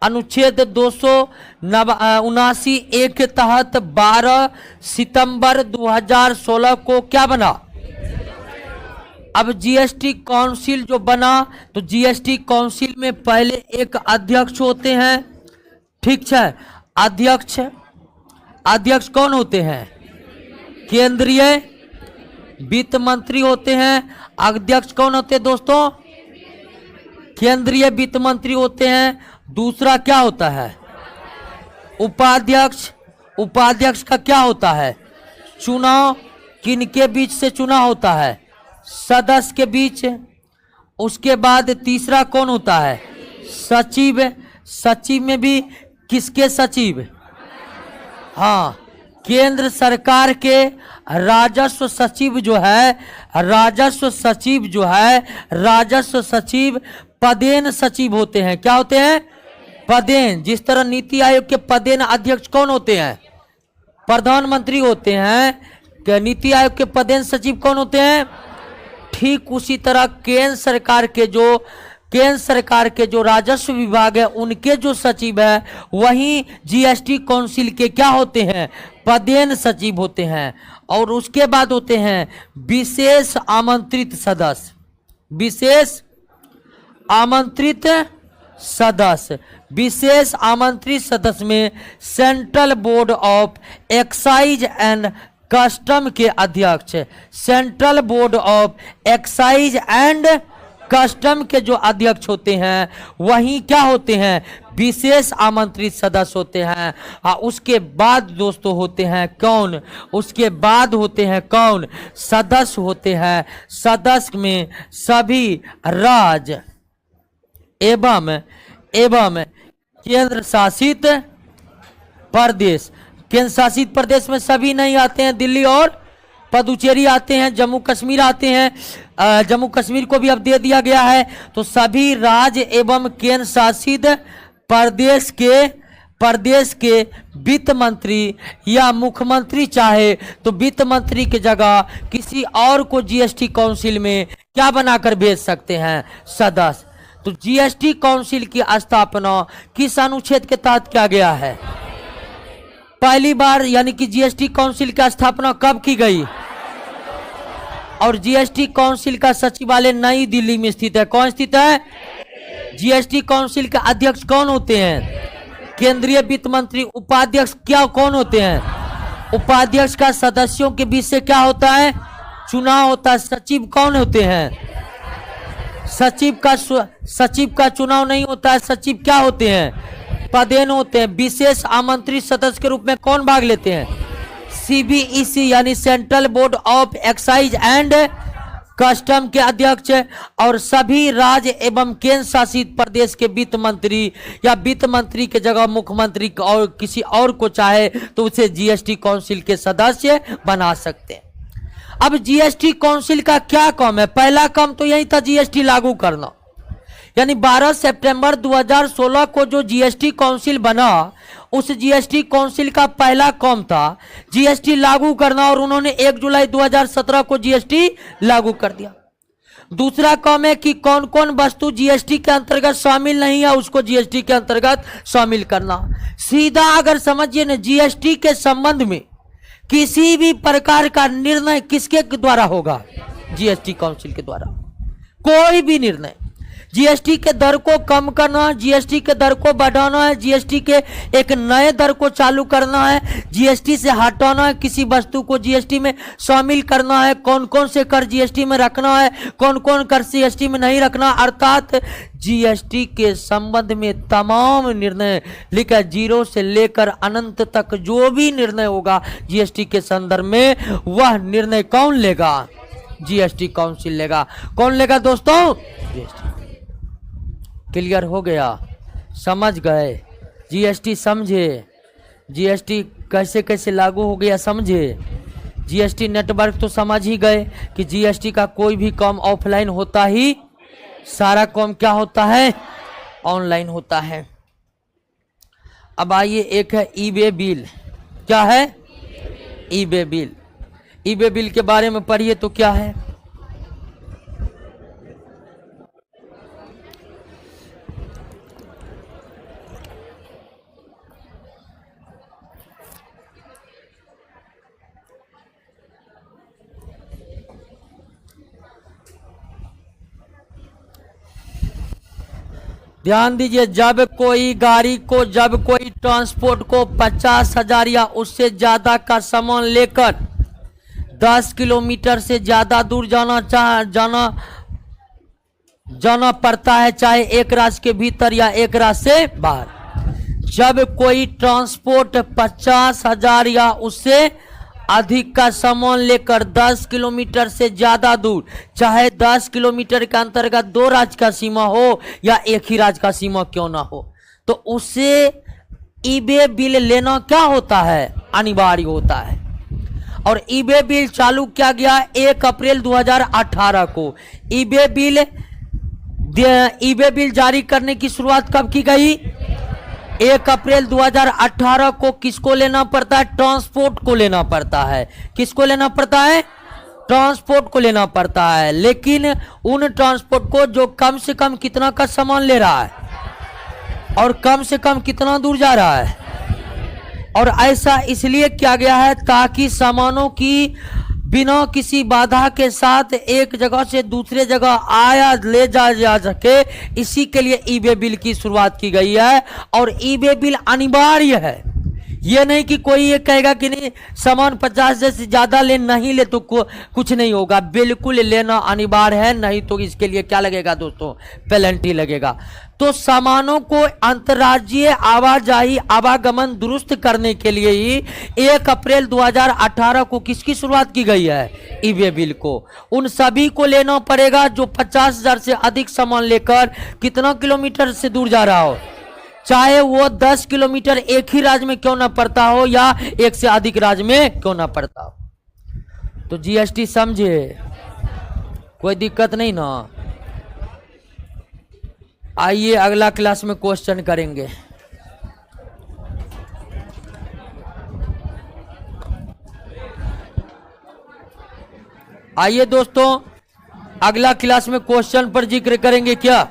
अनुच्छेद 279(a) के तहत 12 सितंबर 2016 को क्या बना? अब जीएसटी काउंसिल जो बना, तो जीएसटी काउंसिल में पहले एक अध्यक्ष होते हैं, ठीक है। अध्यक्ष कौन होते हैं? केंद्रीय वित्त मंत्री होते हैं। अध्यक्ष कौन होते हैं दोस्तों? केंद्रीय वित्त मंत्री होते हैं। दूसरा क्या होता है? उपाध्यक्ष। उपाध्यक्ष का क्या होता है? चुनाव किनके बीच से चुनाव होता है? सदस्य के बीच। उसके बाद तीसरा कौन होता है? सचिव। सचिव में भी किसके सचिव? हाँ, केंद्र सरकार के राजस्व सचिव जो है, राजस्व सचिव पदेन सचिव होते हैं। क्या होते हैं? पदेन। जिस तरह नीति आयोग के पदेन अध्यक्ष कौन होते हैं? प्रधानमंत्री होते हैं। नीति आयोग के पदेन सचिव कौन होते हैं? ठीक उसी तरह केंद्र सरकार के जो राजस्व विभाग है, उनके जो सचिव है, वही जीएसटी काउंसिल के क्या होते हैं? पदेन सचिव होते हैं। और उसके बाद होते हैं विशेष आमंत्रित सदस्य। विशेष आमंत्रित सदस्य में central board of excise and custom के अध्यक्ष, central board of excise and custom के जो अध्यक्ष होते हैं, वही क्या होते हैं? विशेष आमंत्रित सदस्य होते हैं। उसके बाद दोस्तों होते हैं कौन? उसके बाद होते हैं कौन? सदस्य होते हैं। सदस्य में सभी राज्य एवं केंद्र शासित प्रदेश। केंद्र शासित प्रदेश में सभी नहीं आते हैं, दिल्ली और पुदुचेरी आते हैं, जम्मू कश्मीर आते हैं। जम्मू कश्मीर को भी अब दे दिया गया है। तो सभी राज्य एवं केंद्र शासित प्रदेश के वित्त मंत्री या मुख्यमंत्री चाहे तो वित्त मंत्री की जगह किसी और को जीएसटी काउंसिल में क्या बनाकर भेज सकते हैं? सदस्य। तो जीएसटी काउंसिल की स्थापना किस अनुच्छेद के तहत किया गया है? पहली बार, यानी कि जीएसटी काउंसिल की स्थापना कब की गई? और जीएसटी काउंसिल का सचिवालय नई दिल्ली में स्थित है। कौन स्थित है? जीएसटी काउंसिल के अध्यक्ष कौन होते हैं? केंद्रीय वित्त मंत्री। उपाध्यक्ष क्या कौन होते हैं? उपाध्यक्ष का सदस्यों के बीच से क्या होता है? चुनाव होता है। सचिव कौन होते हैं? सचिव का चुनाव नहीं होता है। सचिव क्या होते हैं? पदेन होते हैं। विशेष आमंत्रित सदस्य के रूप में कौन भाग लेते हैं? सीबीईसी यानी central board of excise and custom के अध्यक्ष और सभी राज्य एवं केंद्र शासित प्रदेश के वित्त मंत्री या वित्त मंत्री के जगह मुख्यमंत्री और किसी और को चाहे तो उसे जीएसटी काउंसिल के सदस्य बना सकते हैं। अब जीएसटी काउंसिल का क्या काम है? पहला काम तो यही था, जीएसटी लागू करना। यानी 12 सितंबर 2016 को जो जीएसटी काउंसिल बना, उस जीएसटी काउंसिल का पहला काम था जीएसटी लागू करना, और उन्होंने 1 जुलाई 2017 को जीएसटी लागू कर दिया। दूसरा काम है कि कौन कौन वस्तु जीएसटी के अंतर्गत शामिल नहीं है उसको जीएसटी के अंतर्गत शामिल करना। सीधा अगर समझिए ना, जीएसटी के संबंध में किसी भी प्रकार का निर्णय किसके द्वारा होगा? जीएसटी काउंसिल के द्वारा। कोई भी निर्णय, जीएसटी के दर को कम करना है, जीएसटी के दर को बढ़ाना है, जीएसटी के एक नए दर को चालू करना है, जीएसटी से हटाना है, किसी वस्तु को जीएसटी में शामिल करना है, कौन कौन से कर जीएसटी में रखना है, कौन कौन कर जीएसटी में नहीं रखना, अर्थात जीएसटी के संबंध में तमाम निर्णय लिखा, जीरो से लेकर अनंत तक जो भी निर्णय होगा जीएसटी के संदर्भ में, वह निर्णय कौन लेगा? जीएसटी काउंसिल लेगा। कौन लेगा दोस्तों? जीएसटी। क्लियर हो गया? समझ गए? जीएसटी समझे? जीएसटी कैसे कैसे लागू हो गया समझे? जीएसटी नेटवर्क तो समझ ही गए कि जीएसटी का कोई भी काम ऑफलाइन होता ही, सारा काम क्या होता है? ऑनलाइन होता है। अब आइए, एक है ई वे बिल। क्या है? ई वे बिल। ई वे बिल के बारे में पढ़िए तो क्या है? ध्यान दीजिए, जब कोई गाड़ी को, जब कोई ट्रांसपोर्ट को 50,000 या उससे ज्यादा का सामान लेकर 10 किलोमीटर से ज्यादा दूर जाना पड़ता है, चाहे एक राज्य के भीतर या एक राज्य से बाहर। जब कोई ट्रांसपोर्ट 50,000 या उससे अधिक का सामान लेकर 10 किलोमीटर से ज्यादा दूर, चाहे 10 किलोमीटर के अंतर्गत 2 राज्य का सीमा हो या एक ही राज्य का सीमा क्यों ना हो, तो उससे ई वे बिल लेना क्या होता है? अनिवार्य होता है। और ई वे बिल चालू किया गया 1 अप्रैल 2018 को। ई वे बिल जारी करने की शुरुआत कब की गई? 1 अप्रैल 2018 को। किसको लेना पड़ता है? ट्रांसपोर्ट को लेना पड़ता है। किसको लेना पड़ता है? ट्रांसपोर्ट को लेना पड़ता है। लेकिन उन ट्रांसपोर्ट को जो कम से कम कितना का सामान ले रहा है और कम से कम कितना दूर जा रहा है। और ऐसा इसलिए किया गया है ताकि सामानों की बिना किसी बाधा के साथ एक जगह से दूसरे जगह आया ले जा सके, इसी के लिए ई वे बिल की शुरुआत की गई है। और ई वे बिल अनिवार्य है। ये नहीं कि कोई ये कहेगा कि नहीं सामान 50 से ज्यादा नहीं ले तो कुछ नहीं होगा। बिल्कुल लेना अनिवार्य है, नहीं तो इसके लिए क्या लगेगा दोस्तों? पेनल्टी लगेगा। तो सामानों को अंतर्राज्यीय आवाजाही आवागमन दुरुस्त करने के लिए ही 1 अप्रैल 2018 को किसकी शुरुआत की गई है? ई वे बिल को। उन सभी को लेना पड़ेगा जो 50,000 से अधिक सामान लेकर कितना किलोमीटर से दूर जा रहा हो, चाहे वो 10 किलोमीटर एक ही राज्य में क्यों ना पड़ता हो या एक से अधिक राज्य में क्यों ना पड़ता हो। तो जीएसटी समझे? कोई दिक्कत नहीं ना? आइए अगला क्लास में क्वेश्चन करेंगे। आइए दोस्तों, अगला क्लास में क्वेश्चन पर जिक्र करेंगे क्या?